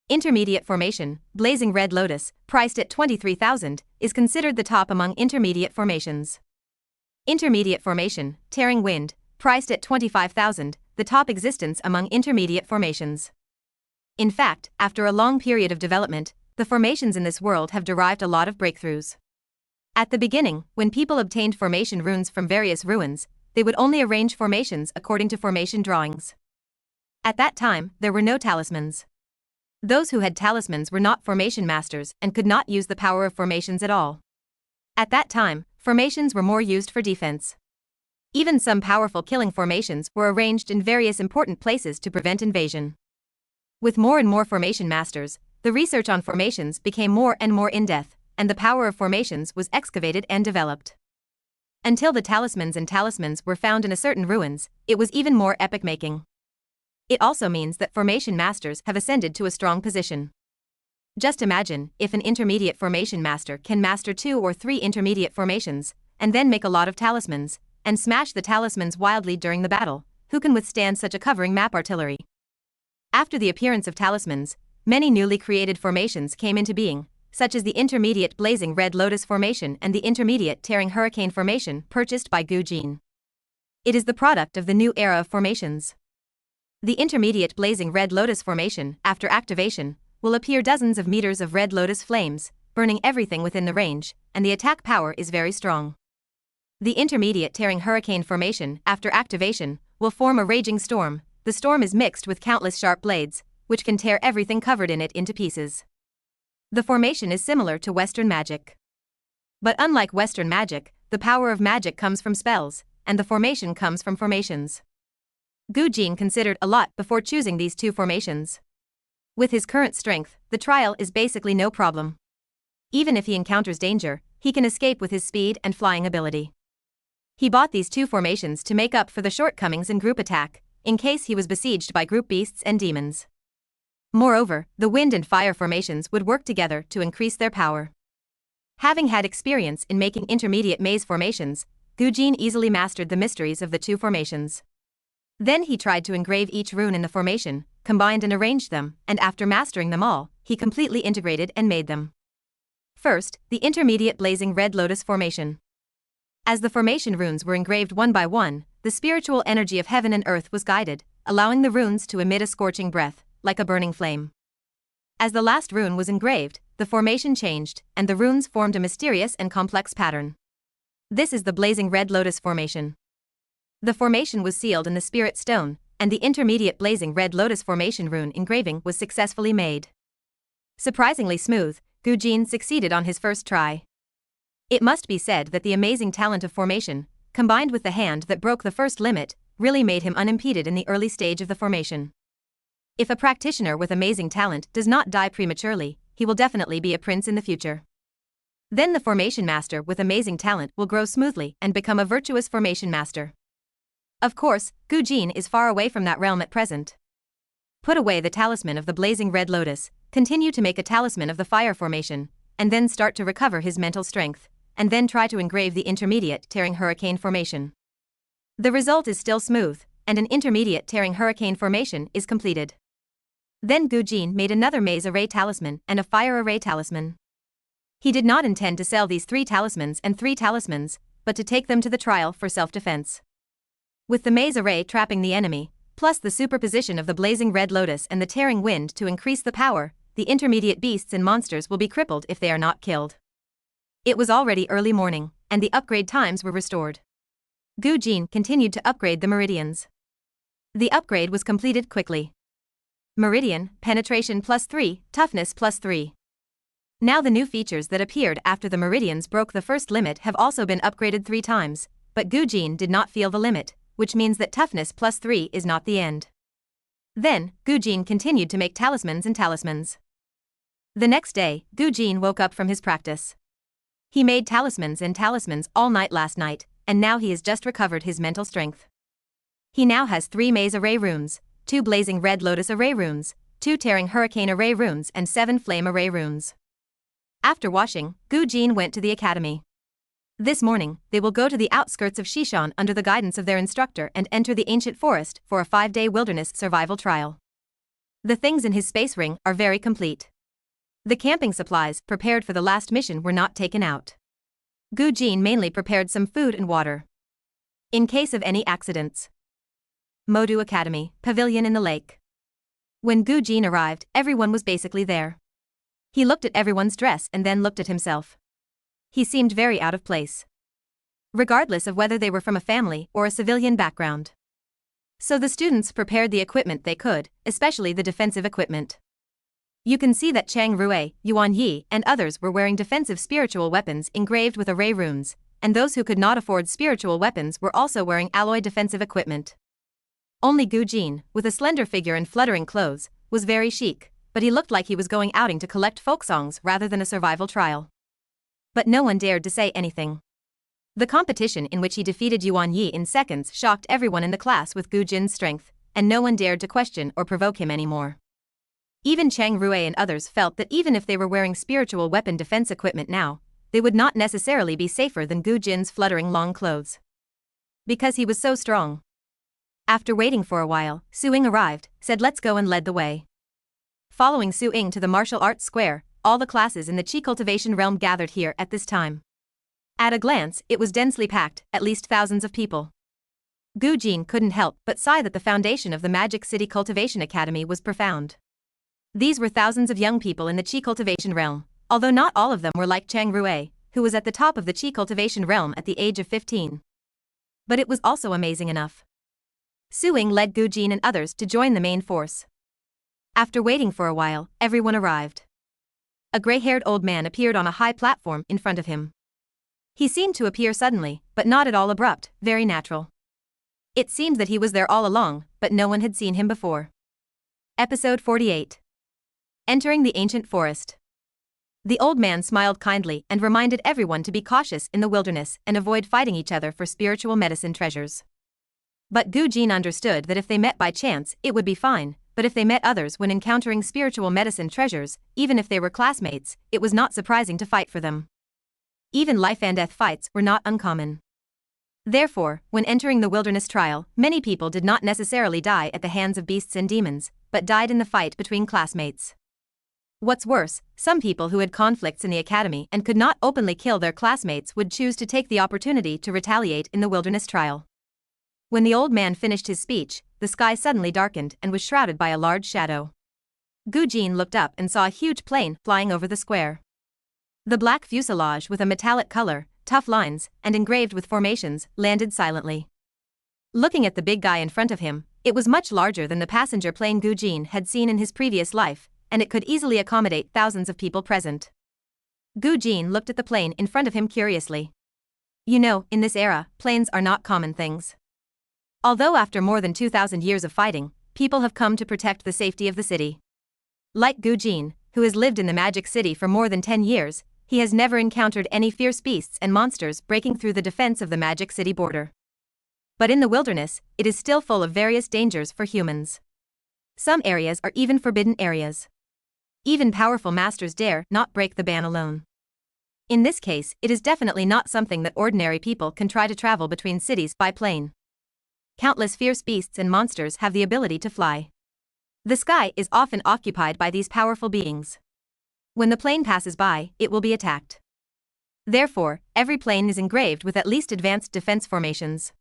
Intermediate formation, Blazing Red Lotus, priced at 23,000, is considered the top among intermediate formations. Intermediate formation, Tearing Wind, priced at 25,000, the top existence among intermediate formations. In fact, after a long period of development, the formations in this world have derived a lot of breakthroughs. At the beginning, when people obtained formation runes from various ruins, they would only arrange formations according to formation drawings. At that time, there were no talismans. Those who had talismans were not formation masters and could not use the power of formations at all. At that time, formations were more used for defense. Even some powerful killing formations were arranged in various important places to prevent invasion. With more and more formation masters, the research on formations became more and more in-depth, and the power of formations was excavated and developed. Until the talismans were found in a certain ruins, it was even more epic-making. It also means that formation masters have ascended to a strong position. Just imagine if an intermediate formation master can master 2 or 3 intermediate formations, and then make a lot of talismans, and smash the talismans wildly during the battle. Who can withstand such a covering map artillery? After the appearance of talismans, many newly created formations came into being, such as the intermediate Blazing Red Lotus formation and the intermediate Tearing Hurricane formation purchased by Gu Jin. It is the product of the new era of formations. The intermediate Blazing Red Lotus formation, after activation, will appear dozens of meters of red lotus flames, burning everything within the range, and the attack power is very strong. The intermediate Tearing Hurricane formation, after activation, will form a raging storm. The storm is mixed with countless sharp blades, which can tear everything covered in it into pieces. The formation is similar to Western magic. But unlike Western magic, the power of magic comes from spells, and the formation comes from formations. Gu Jin considered a lot before choosing these 2 formations. With his current strength, the trial is basically no problem. Even if he encounters danger, he can escape with his speed and flying ability. He bought these 2 formations to make up for the shortcomings in group attack, in case he was besieged by group beasts and demons. Moreover, the wind and fire formations would work together to increase their power. Having had experience in making intermediate maze formations, Gu Jin easily mastered the mysteries of the 2 formations. Then he tried to engrave each rune in the formation, combined and arranged them, and after mastering them all, he completely integrated and made them. First, the intermediate blazing red lotus formation. As the formation runes were engraved one by one, the spiritual energy of heaven and earth was guided, allowing the runes to emit a scorching breath, like a burning flame. As the last rune was engraved, the formation changed, and the runes formed a mysterious and complex pattern. This is the blazing red lotus formation. The formation was sealed in the spirit stone, and the intermediate blazing red lotus formation rune engraving was successfully made. Surprisingly smooth, Gu Jin succeeded on his first try. It must be said that the amazing talent of formation, combined with the hand that broke the first limit, really made him unimpeded in the early stage of the formation. If a practitioner with amazing talent does not die prematurely, he will definitely be a prince in the future. Then the formation master with amazing talent will grow smoothly and become a virtuous formation master. Of course, Gu Jin is far away from that realm at present. Put away the talisman of the blazing red lotus, continue to make a talisman of the fire formation, and then start to recover his mental strength, and then try to engrave the intermediate tearing hurricane formation. The result is still smooth, and an intermediate tearing hurricane formation is completed. Then Gu Jin made another maze array talisman and a fire array talisman. He did not intend to sell these 3 talismans and 3 talismans, but to take them to the trial for self-defense. With the maze array trapping the enemy, plus the superposition of the blazing red lotus and the tearing wind to increase the power, the intermediate beasts and monsters will be crippled if they are not killed. It was already early morning, and the upgrade times were restored. Gu Jin continued to upgrade the meridians. The upgrade was completed quickly. Meridian, penetration +3, toughness +3. Now the new features that appeared after the meridians broke the first limit have also been upgraded 3 times, but Gu Jin did not feel the limit, which means that toughness +3 is not the end. Then, Gu Jin continued to make talismans and talismans. The next day, Gu Jin woke up from his practice. He made talismans and talismans all night last night, and now he has just recovered his mental strength. He now has 3 maze array runes, 2 blazing red lotus array runes, 2 tearing hurricane array runes and 7 flame array runes. After washing, Gu Jin went to the academy. This morning, they will go to the outskirts of Shishan under the guidance of their instructor and enter the ancient forest for a 5-day wilderness survival trial. The things in his space ring are very complete. The camping supplies prepared for the last mission were not taken out. Gu Jin mainly prepared some food and water. In case of any accidents. Modu Academy, pavilion in the lake. When Gu Jin arrived, everyone was basically there. He looked at everyone's dress and then looked at himself. He seemed very out of place. Regardless of whether they were from a family or a civilian background. So the students prepared the equipment they could, especially the defensive equipment. You can see that Chang Rue, Yuan Yi, and others were wearing defensive spiritual weapons engraved with array runes, and those who could not afford spiritual weapons were also wearing alloy defensive equipment. Only Gu Jin, with a slender figure and fluttering clothes, was very chic, but he looked like he was going outing to collect folk songs rather than a survival trial. But no one dared to say anything. The competition in which he defeated Yuan Yi in seconds shocked everyone in the class with Gu Jin's strength, and no one dared to question or provoke him anymore. Even Chang Rue and others felt that even if they were wearing spiritual weapon defense equipment now, they would not necessarily be safer than Gu Jin's fluttering long clothes. Because he was so strong. After waiting for a while, Su Ying arrived, said let's go and led the way. Following Su Ying to the martial arts square, all the classes in the Qi cultivation realm gathered here at this time. At a glance, it was densely packed, at least thousands of people. Gu Jin couldn't help but sigh that the foundation of the Magic City Cultivation Academy was profound. These were thousands of young people in the Qi cultivation realm, although not all of them were like Chang Rue, who was at the top of the Qi cultivation realm at the age of 15. But it was also amazing enough. Su Ying led Gu Jin and others to join the main force. After waiting for a while, everyone arrived. A gray-haired old man appeared on a high platform in front of him. He seemed to appear suddenly, but not at all abrupt, very natural. It seemed that he was there all along, but no one had seen him before. Episode 48. Entering the ancient forest. The old man smiled kindly and reminded everyone to be cautious in the wilderness and avoid fighting each other for spiritual medicine treasures. But Gu Jin understood that if they met by chance, it would be fine, but if they met others when encountering spiritual medicine treasures, even if they were classmates, it was not surprising to fight for them. Even life and death fights were not uncommon. Therefore, when entering the wilderness trial, many people did not necessarily die at the hands of beasts and demons, but died in the fight between classmates. What's worse, some people who had conflicts in the academy and could not openly kill their classmates would choose to take the opportunity to retaliate in the wilderness trial. When the old man finished his speech, the sky suddenly darkened and was shrouded by a large shadow. Gu Jin looked up and saw a huge plane flying over the square. The black fuselage with a metallic color, tough lines, and engraved with formations, landed silently. Looking at the big guy in front of him, it was much larger than the passenger plane Gu Jin had seen in his previous life, and it could easily accommodate thousands of people present. Gu Jin looked at the plane in front of him curiously. You know, in this era, planes are not common things. Although after more than 2,000 years of fighting, people have come to protect the safety of the city. Like Gu Jin, who has lived in the Magic City for more than 10 years, he has never encountered any fierce beasts and monsters breaking through the defense of the Magic City border. But in the wilderness, it is still full of various dangers for humans. Some areas are even forbidden areas. Even powerful masters dare not break the ban alone. In this case, it is definitely not something that ordinary people can try to travel between cities by plane. Countless fierce beasts and monsters have the ability to fly. The sky is often occupied by these powerful beings. When the plane passes by, it will be attacked. Therefore, every plane is engraved with at least advanced defense formations.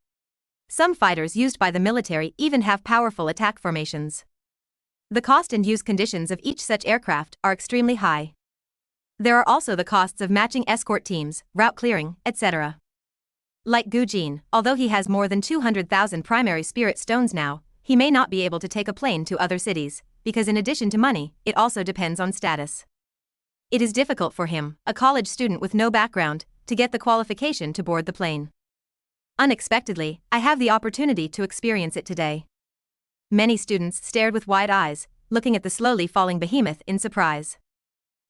Some fighters used by the military even have powerful attack formations. The cost and use conditions of each such aircraft are extremely high. There are also the costs of matching escort teams, route clearing, etc. Like Gu Jin, although he has more than 200,000 primary spirit stones now, he may not be able to take a plane to other cities, because in addition to money, it also depends on status. It is difficult for him, a college student with no background, to get the qualification to board the plane. Unexpectedly, I have the opportunity to experience it today. Many students stared with wide eyes, looking at the slowly falling behemoth in surprise.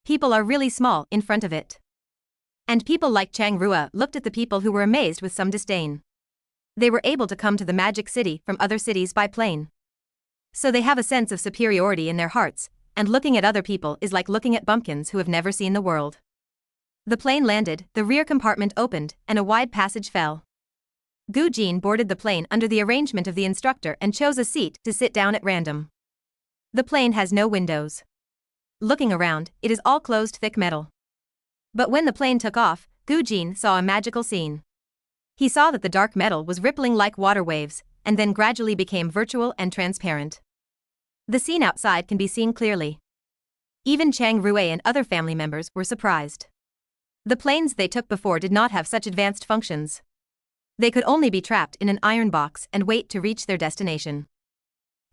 People are really small in front of it. And people like Chang Rua looked at the people who were amazed with some disdain. They were able to come to the Magic City from other cities by plane. So they have a sense of superiority in their hearts, and looking at other people is like looking at bumpkins who have never seen the world. The plane landed, the rear compartment opened, and a wide passage fell. Gu Jin boarded the plane under the arrangement of the instructor and chose a seat to sit down at random. The plane has no windows. Looking around, it is all closed thick metal. But when the plane took off, Gu Jin saw a magical scene. He saw that the dark metal was rippling like water waves, and then gradually became virtual and transparent. The scene outside can be seen clearly. Even Chang Rue and other family members were surprised. The planes they took before did not have such advanced functions. They could only be trapped in an iron box and wait to reach their destination.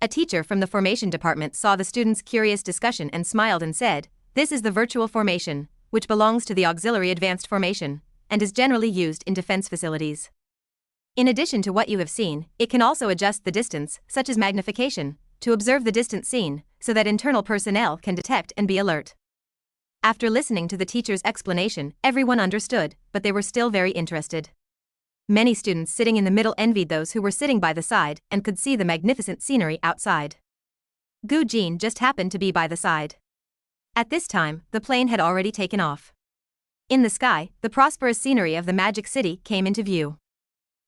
A teacher from the formation department saw the students' curious discussion and smiled and said, "This is the virtual formation, which belongs to the auxiliary advanced formation, and is generally used in defense facilities. In addition to what you have seen, it can also adjust the distance, such as magnification, to observe the distant scene, so that internal personnel can detect and be alert." After listening to the teacher's explanation, everyone understood, but they were still very interested. Many students sitting in the middle envied those who were sitting by the side and could see the magnificent scenery outside. Gu Jin just happened to be by the side. At this time, the plane had already taken off. In the sky, the prosperous scenery of the Magic City came into view.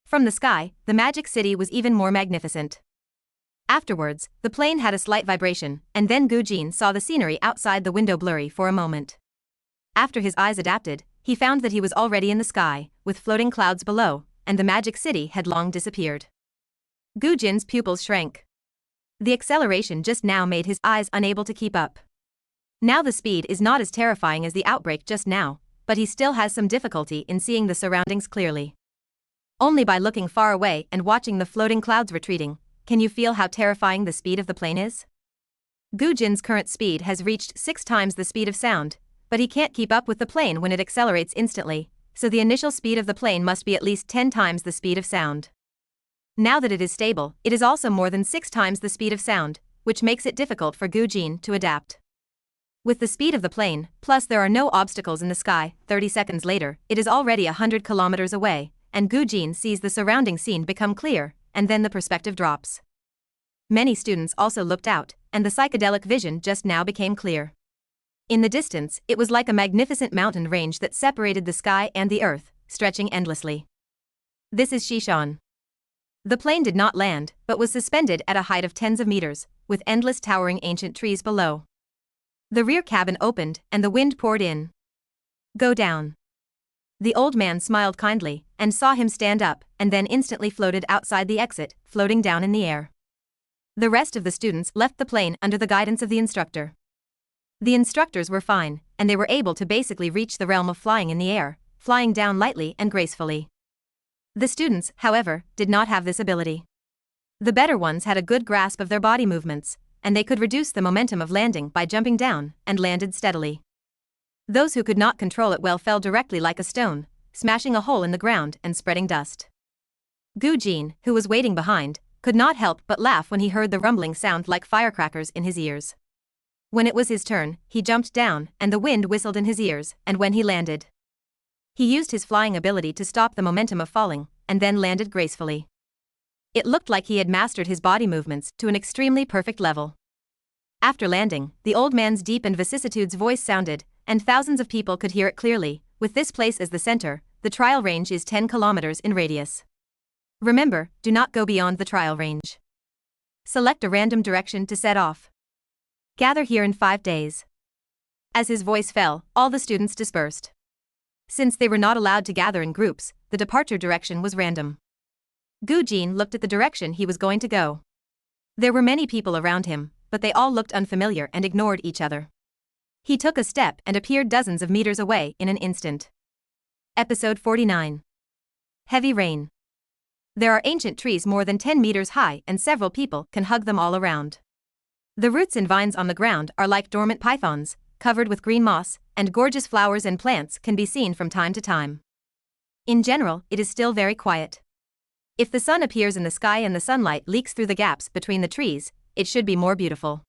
From the sky, the Magic City was even more magnificent. Afterwards, the plane had a slight vibration, and then Gu Jin saw the scenery outside the window blurry for a moment. After his eyes adapted, he found that he was already in the sky, with floating clouds below, and the Magic City had long disappeared. Gu Jin's pupils shrank. The acceleration just now made his eyes unable to keep up. Now the speed is not as terrifying as the outbreak just now, but he still has some difficulty in seeing the surroundings clearly. Only by looking far away and watching the floating clouds retreating, can you feel how terrifying the speed of the plane is? Gu Jin's current speed has reached 6 times the speed of sound, but he can't keep up with the plane when it accelerates instantly, so the initial speed of the plane must be at least 10 times the speed of sound. Now that it is stable, it is also more than 6 times the speed of sound, which makes it difficult for Gu Jin to adapt. With the speed of the plane, plus there are no obstacles in the sky, 30 seconds later, it is already 100 kilometers away, and Gu Jin sees the surrounding scene become clear, and then the perspective drops. Many students also looked out, and the psychedelic vision just now became clear. In the distance, it was like a magnificent mountain range that separated the sky and the earth, stretching endlessly. This is Shishan. The plane did not land, but was suspended at a height of tens of meters, with endless towering ancient trees below. The rear cabin opened, and the wind poured in. Go down. The old man smiled kindly, and saw him stand up, and then instantly floated outside the exit, floating down in the air. The rest of the students left the plane under the guidance of the instructor. The instructors were fine, and they were able to basically reach the realm of flying in the air, flying down lightly and gracefully. The students, however, did not have this ability. The better ones had a good grasp of their body movements, and they could reduce the momentum of landing by jumping down, and landed steadily. Those who could not control it well fell directly like a stone, smashing a hole in the ground and spreading dust. Gu Jin, who was waiting behind, could not help but laugh when he heard the rumbling sound like firecrackers in his ears. When it was his turn, he jumped down, and the wind whistled in his ears, and when he landed, he used his flying ability to stop the momentum of falling, and then landed gracefully. It looked like he had mastered his body movements to an extremely perfect level. After landing, the old man's deep and vicissitudes voice sounded, and thousands of people could hear it clearly. With this place as the center, the trial range is 10 kilometers in radius. Remember, do not go beyond the trial range. Select a random direction to set off. Gather here in 5 days. As his voice fell, all the students dispersed. Since they were not allowed to gather in groups, the departure direction was random. Gu Jin looked at the direction he was going to go. There were many people around him, but they all looked unfamiliar and ignored each other. He took a step and appeared dozens of meters away in an instant. Episode 49. Heavy rain. There are ancient trees more than 10 meters high, and several people can hug them all around. The roots and vines on the ground are like dormant pythons, covered with green moss, and gorgeous flowers and plants can be seen from time to time. In general, it is still very quiet. If the sun appears in the sky and the sunlight leaks through the gaps between the trees, it should be more beautiful.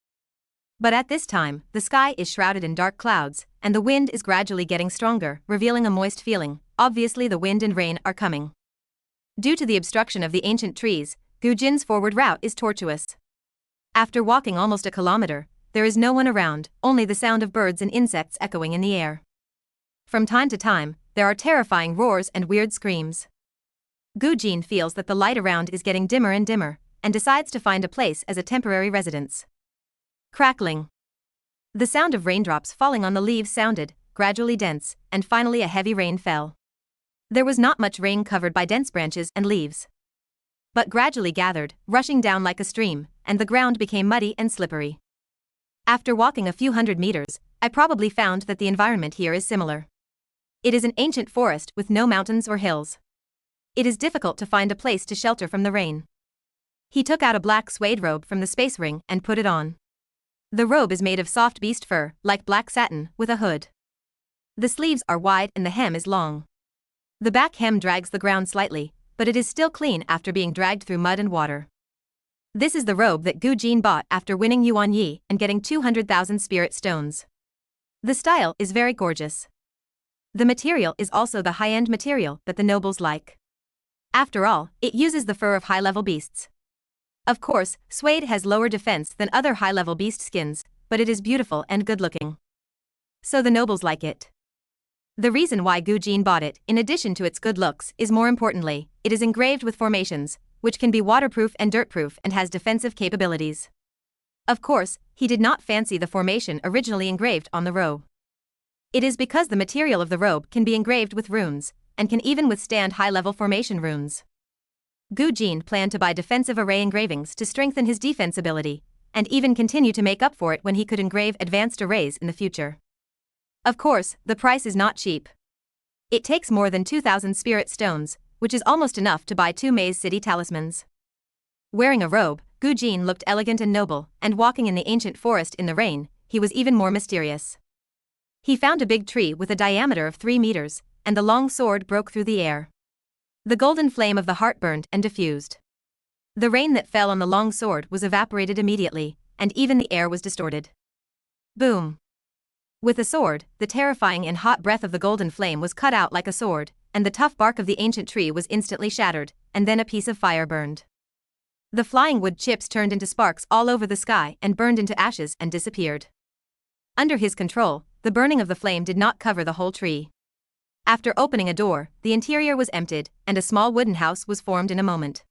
But at this time, the sky is shrouded in dark clouds, and the wind is gradually getting stronger, revealing a moist feeling. Obviously the wind and rain are coming. Due to the obstruction of the ancient trees, Gu Jin's forward route is tortuous. After walking almost a kilometer, there is no one around, only the sound of birds and insects echoing in the air. From time to time, there are terrifying roars and weird screams. Gu Jin feels that the light around is getting dimmer and dimmer, and decides to find a place as a temporary residence. Crackling. The sound of raindrops falling on the leaves sounded, gradually dense, and finally a heavy rain fell. There was not much rain covered by dense branches and leaves, but gradually gathered, rushing down like a stream, and the ground became muddy and slippery. After walking a few hundred meters, I probably found that the environment here is similar. It is an ancient forest with no mountains or hills. It is difficult to find a place to shelter from the rain. He took out a black suede robe from the space ring and put it on. The robe is made of soft beast fur, like black satin, with a hood. The sleeves are wide and the hem is long. The back hem drags the ground slightly, but it is still clean after being dragged through mud and water. This is the robe that Gu Jin bought after winning Yuan Yi and getting 200,000 spirit stones. The style is very gorgeous. The material is also the high-end material that the nobles like. After all, it uses the fur of high-level beasts. Of course, suede has lower defense than other high-level beast skins, but it is beautiful and good-looking. So the nobles like it. The reason why Gu Jin bought it, in addition to its good looks, is more importantly, it is engraved with formations, which can be waterproof and dirtproof and has defensive capabilities. Of course, he did not fancy the formation originally engraved on the robe. It is because the material of the robe can be engraved with runes, and can even withstand high-level formation runes. Gu Jin planned to buy defensive array engravings to strengthen his defense ability, and even continue to make up for it when he could engrave advanced arrays in the future. Of course, the price is not cheap. It takes more than 2,000 spirit stones, which is almost enough to buy 2 Maze City talismans. Wearing a robe, Gu Jin looked elegant and noble, and walking in the ancient forest in the rain, he was even more mysterious. He found a big tree with a diameter of 3 meters, and the long sword broke through the air. The golden flame of the heart burned and diffused. The rain that fell on the long sword was evaporated immediately, and even the air was distorted. Boom! With a sword, the terrifying and hot breath of the golden flame was cut out like a sword, and the tough bark of the ancient tree was instantly shattered, and then a piece of fire burned. The flying wood chips turned into sparks all over the sky and burned into ashes and disappeared. Under his control, the burning of the flame did not cover the whole tree. After opening a door, the interior was emptied, and a small wooden house was formed in a moment.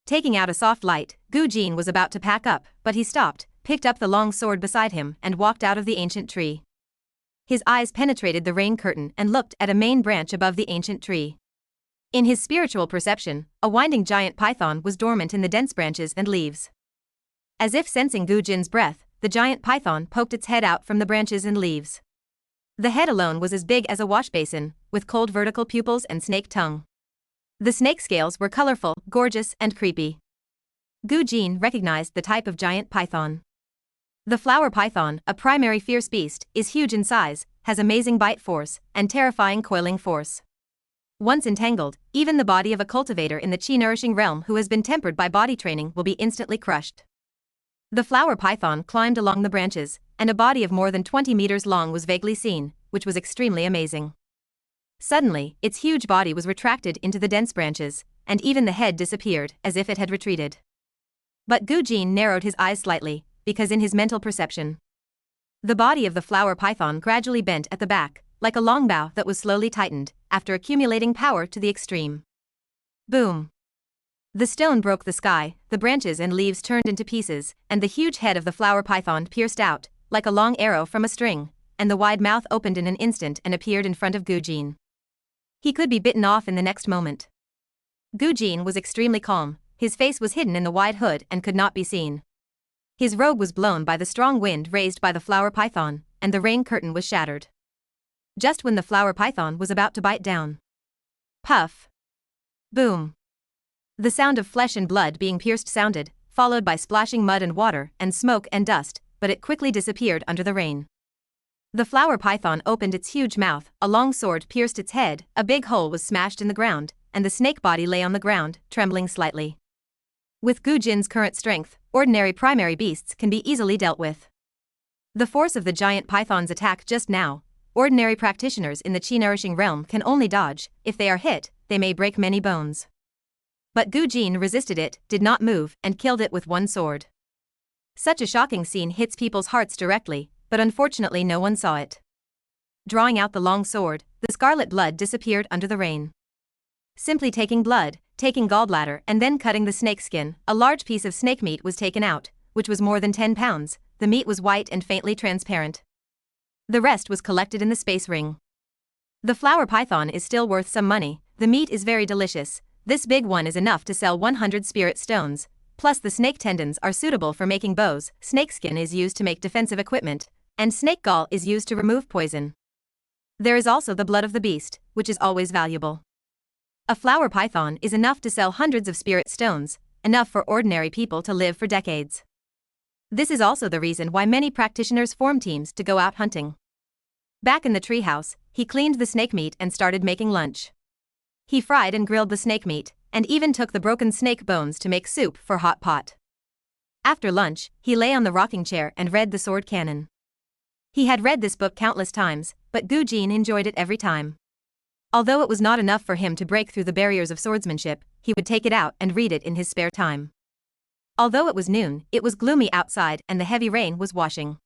Taking out a soft light, Gu Jin was about to pack up, but he stopped, picked up the long sword beside him, and walked out of the ancient tree. His eyes penetrated the rain curtain and looked at a main branch above the ancient tree. In his spiritual perception, a winding giant python was dormant in the dense branches and leaves. As if sensing Gu Jin's breath, the giant python poked its head out from the branches and leaves. The head alone was as big as a wash basin, with cold vertical pupils and snake tongue. The snake scales were colorful, gorgeous, and creepy. Gu Jin recognized the type of giant python. The flower python, a primary fierce beast, is huge in size, has amazing bite force, and terrifying coiling force. Once entangled, even the body of a cultivator in the chi-nourishing realm who has been tempered by body training will be instantly crushed. The flower python climbed along the branches, and a body of more than 20 meters long was vaguely seen, which was extremely amazing. Suddenly, its huge body was retracted into the dense branches, and even the head disappeared, as if it had retreated. But Gu Jin narrowed his eyes slightly, because in his mental perception, the body of the flower python gradually bent at the back, like a long bow that was slowly tightened, after accumulating power to the extreme. Boom! The stone broke the sky, the branches and leaves turned into pieces, and the huge head of the flower python pierced out, like a long arrow from a string, and the wide mouth opened in an instant and appeared in front of Gu Jin. He could be bitten off in the next moment. Gu Jin was extremely calm, his face was hidden in the wide hood and could not be seen. His robe was blown by the strong wind raised by the flower python, and the rain curtain was shattered. Just when the flower python was about to bite down. Puff! Boom! The sound of flesh and blood being pierced sounded, followed by splashing mud and water and smoke and dust, but it quickly disappeared under the rain. The flower python opened its huge mouth, a long sword pierced its head, a big hole was smashed in the ground, and the snake body lay on the ground, trembling slightly. With Gu Jin's current strength, ordinary primary beasts can be easily dealt with. The force of the giant python's attack just now, ordinary practitioners in the chi-nourishing realm can only dodge. If they are hit, they may break many bones. But Gu Jin resisted it, did not move, and killed it with one sword. Such a shocking scene hits people's hearts directly, but unfortunately no one saw it. Drawing out the long sword, the scarlet blood disappeared under the rain. Simply taking blood, taking gallbladder and then cutting the snake skin, a large piece of snake meat was taken out, which was more than 10 pounds, the meat was white and faintly transparent. The rest was collected in the space ring. The flower python is still worth some money, the meat is very delicious, this big one is enough to sell 100 spirit stones, plus the snake tendons are suitable for making bows, snake skin is used to make defensive equipment, and snake gall is used to remove poison. There is also the blood of the beast, which is always valuable. A flower python is enough to sell hundreds of spirit stones, enough for ordinary people to live for decades. This is also the reason why many practitioners form teams to go out hunting. Back in the treehouse, he cleaned the snake meat and started making lunch. He fried and grilled the snake meat, and even took the broken snake bones to make soup for hot pot. After lunch, he lay on the rocking chair and read the Sword Canon. He had read this book countless times, but Gu Jin enjoyed it every time. Although it was not enough for him to break through the barriers of swordsmanship, he would take it out and read it in his spare time. Although it was noon, it was gloomy outside and the heavy rain was washing.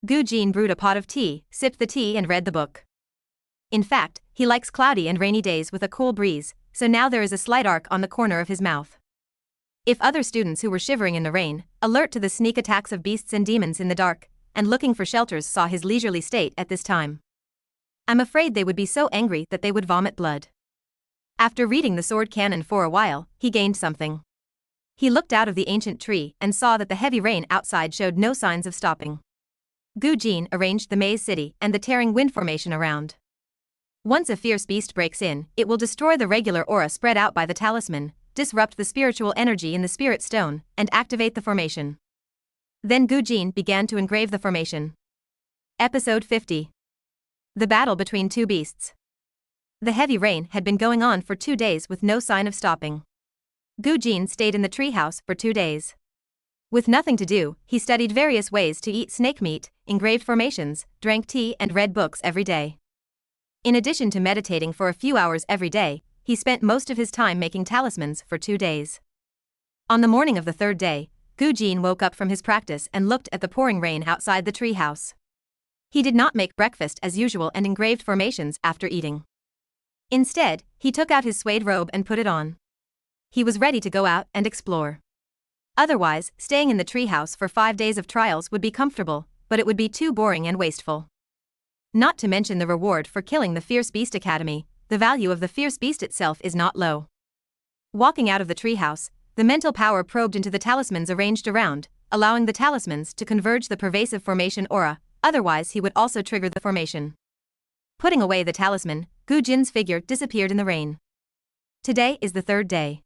Gu Jin brewed a pot of tea, sipped the tea and read the book. In fact, he likes cloudy and rainy days with a cool breeze, so now there is a slight arc on the corner of his mouth. If other students who were shivering in the rain, alert to the sneak attacks of beasts and demons in the dark, and looking for shelters saw his leisurely state at this time, I'm afraid they would be so angry that they would vomit blood. After reading the Sword Canon for a while, he gained something. He looked out of the ancient tree and saw that the heavy rain outside showed no signs of stopping. Gu Jin arranged the maze city and the tearing wind formation around. Once a fierce beast breaks in, it will destroy the regular aura spread out by the talisman, disrupt the spiritual energy in the spirit stone, and activate the formation. Then Gu Jin began to engrave the formation. Episode 50. The battle between two beasts. The heavy rain had been going on for 2 days with no sign of stopping. Gu Jin stayed in the treehouse for 2 days. With nothing to do, he studied various ways to eat snake meat, engraved formations, drank tea and read books every day. In addition to meditating for a few hours every day, he spent most of his time making talismans for 2 days. On the morning of the 3rd day, Gu Jin woke up from his practice and looked at the pouring rain outside the treehouse. He did not make breakfast as usual and engraved formations after eating. Instead, he took out his suede robe and put it on. He was ready to go out and explore. Otherwise, staying in the treehouse for 5 days of trials would be comfortable, but it would be too boring and wasteful. Not to mention the reward for killing the Fierce Beast Academy, the value of the Fierce Beast itself is not low. Walking out of the treehouse, the mental power probed into the talismans arranged around, allowing the talismans to converge the pervasive formation aura, otherwise he would also trigger the formation. Putting away the talisman, Gu Jin's figure disappeared in the rain. Today is the 3rd day.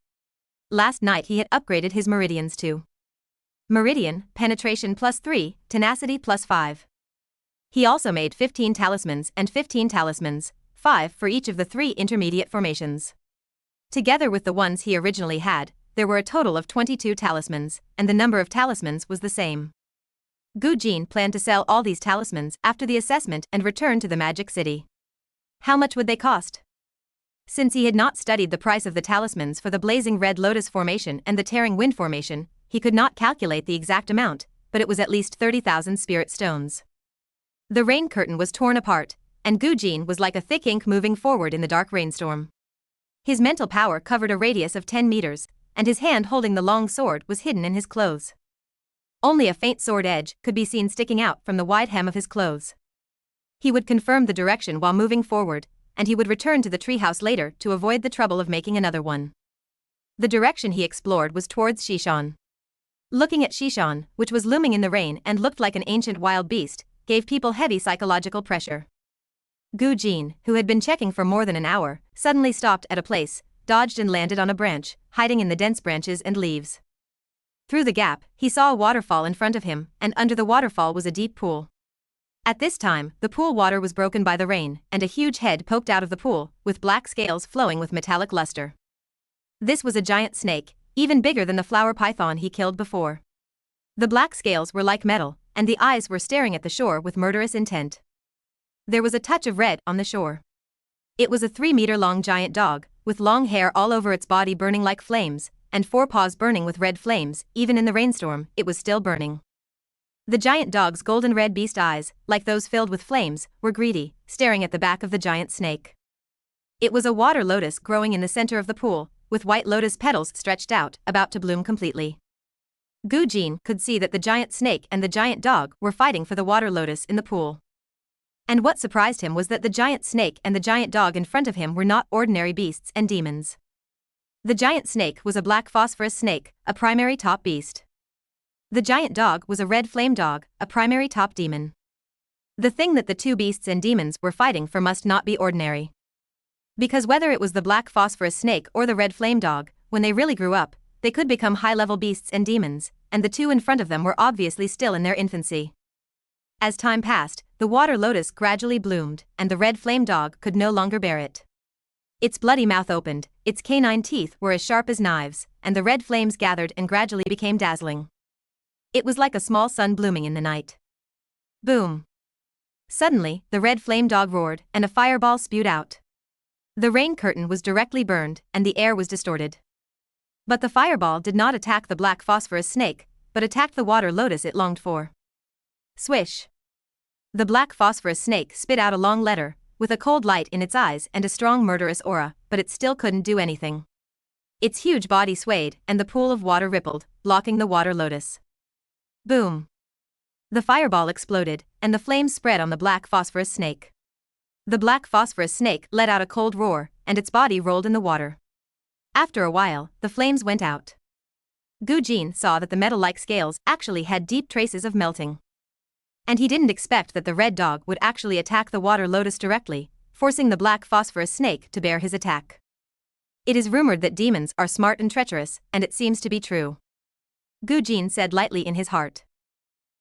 Last night he had upgraded his meridians to Meridian, Penetration +3, Tenacity +5. He also made 15 talismans and 15 talismans, 5 for each of the 3 intermediate formations. Together with the ones he originally had, there were a total of 22 talismans, and the number of talismans was the same. Gu Jin planned to sell all these talismans after the assessment and return to the Magic City. How much would they cost? Since he had not studied the price of the talismans for the Blazing Red Lotus formation and the Tearing Wind formation, he could not calculate the exact amount, but it was at least 30,000 spirit stones. The rain curtain was torn apart, and Gu Jin was like a thick ink moving forward in the dark rainstorm. His mental power covered a radius of 10 meters, and his hand holding the long sword was hidden in his clothes. Only a faint sword edge could be seen sticking out from the wide hem of his clothes. He would confirm the direction while moving forward, and he would return to the treehouse later to avoid the trouble of making another one. The direction he explored was towards Shishan. Looking at Shishan, which was looming in the rain and looked like an ancient wild beast, gave people heavy psychological pressure. Gu Jin, who had been checking for more than an hour, suddenly stopped at a place, dodged and landed on a branch, hiding in the dense branches and leaves. Through the gap, he saw a waterfall in front of him, and under the waterfall was a deep pool. At this time, the pool water was broken by the rain, and a huge head poked out of the pool, with black scales flowing with metallic luster. This was a giant snake, even bigger than the flower python he killed before. The black scales were like metal, and the eyes were staring at the shore with murderous intent. There was a touch of red on the shore. It was a 3-meter-long giant dog, with long hair all over its body burning like flames, and 4 paws burning with red flames. Even in the rainstorm, it was still burning. The giant dog's golden red beast eyes, like those filled with flames, were greedy, staring at the back of the giant snake. It was a water lotus growing in the center of the pool, with white lotus petals stretched out, about to bloom completely. Gu Jin could see that the giant snake and the giant dog were fighting for the water lotus in the pool. And what surprised him was that the giant snake and the giant dog in front of him were not ordinary beasts and demons. The giant snake was a black phosphorus snake, a primary top beast. The giant dog was a red flame dog, a primary top demon. The thing that the 2 beasts and demons were fighting for must not be ordinary. Because whether it was the black phosphorus snake or the red flame dog, when they really grew up, they could become high-level beasts and demons, and the 2 in front of them were obviously still in their infancy. As time passed, the water lotus gradually bloomed, and the red flame dog could no longer bear it. Its bloody mouth opened, its canine teeth were as sharp as knives, and the red flames gathered and gradually became dazzling. It was like a small sun blooming in the night. Boom! Suddenly, the red flame dog roared, and a fireball spewed out. The rain curtain was directly burned, and the air was distorted. But the fireball did not attack the black phosphorus snake, but attacked the water lotus it longed for. Swish! The black phosphorus snake spit out a long letter, with a cold light in its eyes and a strong murderous aura, but it still couldn't do anything. Its huge body swayed, and the pool of water rippled, blocking the water lotus. Boom! The fireball exploded, and the flames spread on the black phosphorus snake. The black phosphorus snake let out a cold roar, and its body rolled in the water. After a while, the flames went out. Gu Jin saw that the metal-like scales actually had deep traces of melting. And he didn't expect that the red dog would actually attack the water lotus directly, forcing the black phosphorus snake to bear his attack. It is rumored that demons are smart and treacherous, and it seems to be true. Gu Jin said lightly in his heart.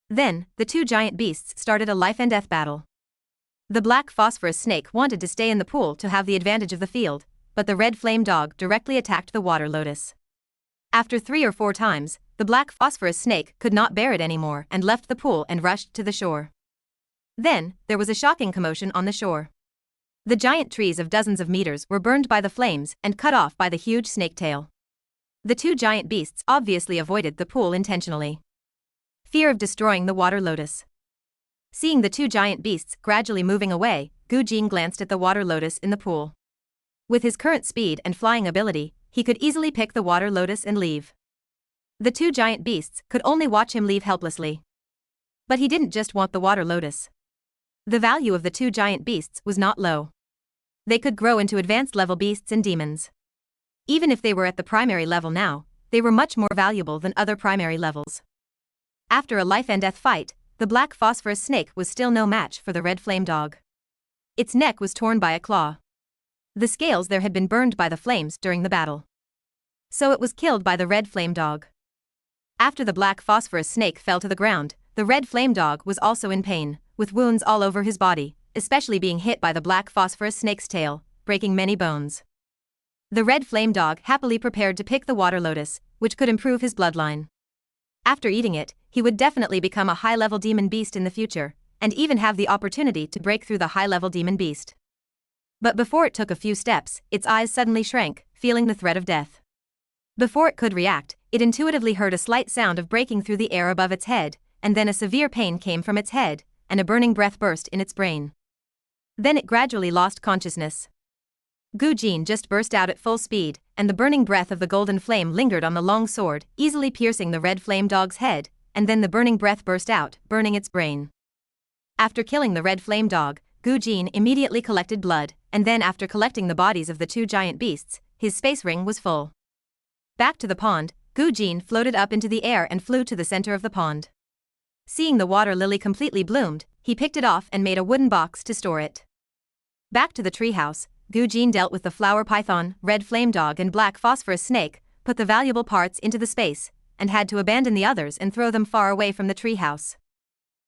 Then, the 2 giant beasts started a life-and-death battle. The black phosphorus snake wanted to stay in the pool to have the advantage of the field, but the red flame dog directly attacked the water lotus. After 3 or 4 times, the black phosphorus snake could not bear it anymore and left the pool and rushed to the shore. Then, there was a shocking commotion on the shore. The giant trees of dozens of meters were burned by the flames and cut off by the huge snake tail. The 2 giant beasts obviously avoided the pool intentionally. Fear of destroying the water lotus. Seeing the 2 giant beasts gradually moving away, Gu Jin glanced at the water lotus in the pool. With his current speed and flying ability, he could easily pick the water lotus and leave. The two giant beasts could only watch him leave helplessly. But he didn't just want the water lotus. The value of the two giant beasts was not low. They could grow into advanced level beasts and demons. Even if they were at the primary level now, they were much more valuable than other primary levels. After a life and death fight, the black phosphorus snake was still no match for the red flame dog. Its neck was torn by a claw. The scales there had been burned by the flames during the battle. So it was killed by the red flame dog. After the black phosphorus snake fell to the ground, the red flame dog was also in pain, with wounds all over his body, especially being hit by the black phosphorus snake's tail, breaking many bones. The red flame dog happily prepared to pick the water lotus, which could improve his bloodline. After eating it, he would definitely become a high-level demon beast in the future, and even have the opportunity to break through the high-level demon beast. But before it took a few steps, its eyes suddenly shrank, feeling the threat of death. Before it could react, it intuitively heard a slight sound of breaking through the air above its head, and then a severe pain came from its head, and a burning breath burst in its brain. Then it gradually lost consciousness. Gu Jin just burst out at full speed, and the burning breath of the golden flame lingered on the long sword, easily piercing the red flame dog's head, and then the burning breath burst out, burning its brain. After killing the red flame dog, Gu Jin immediately collected blood, and then after collecting the bodies of the two giant beasts, his space ring was full. Back to the pond, Gu Jin floated up into the air and flew to the center of the pond. Seeing the water lily completely bloomed, he picked it off and made a wooden box to store it. Back to the treehouse, Gu Jin dealt with the flower python, red flame dog and black phosphorus snake, put the valuable parts into the space, and had to abandon the others and throw them far away from the treehouse.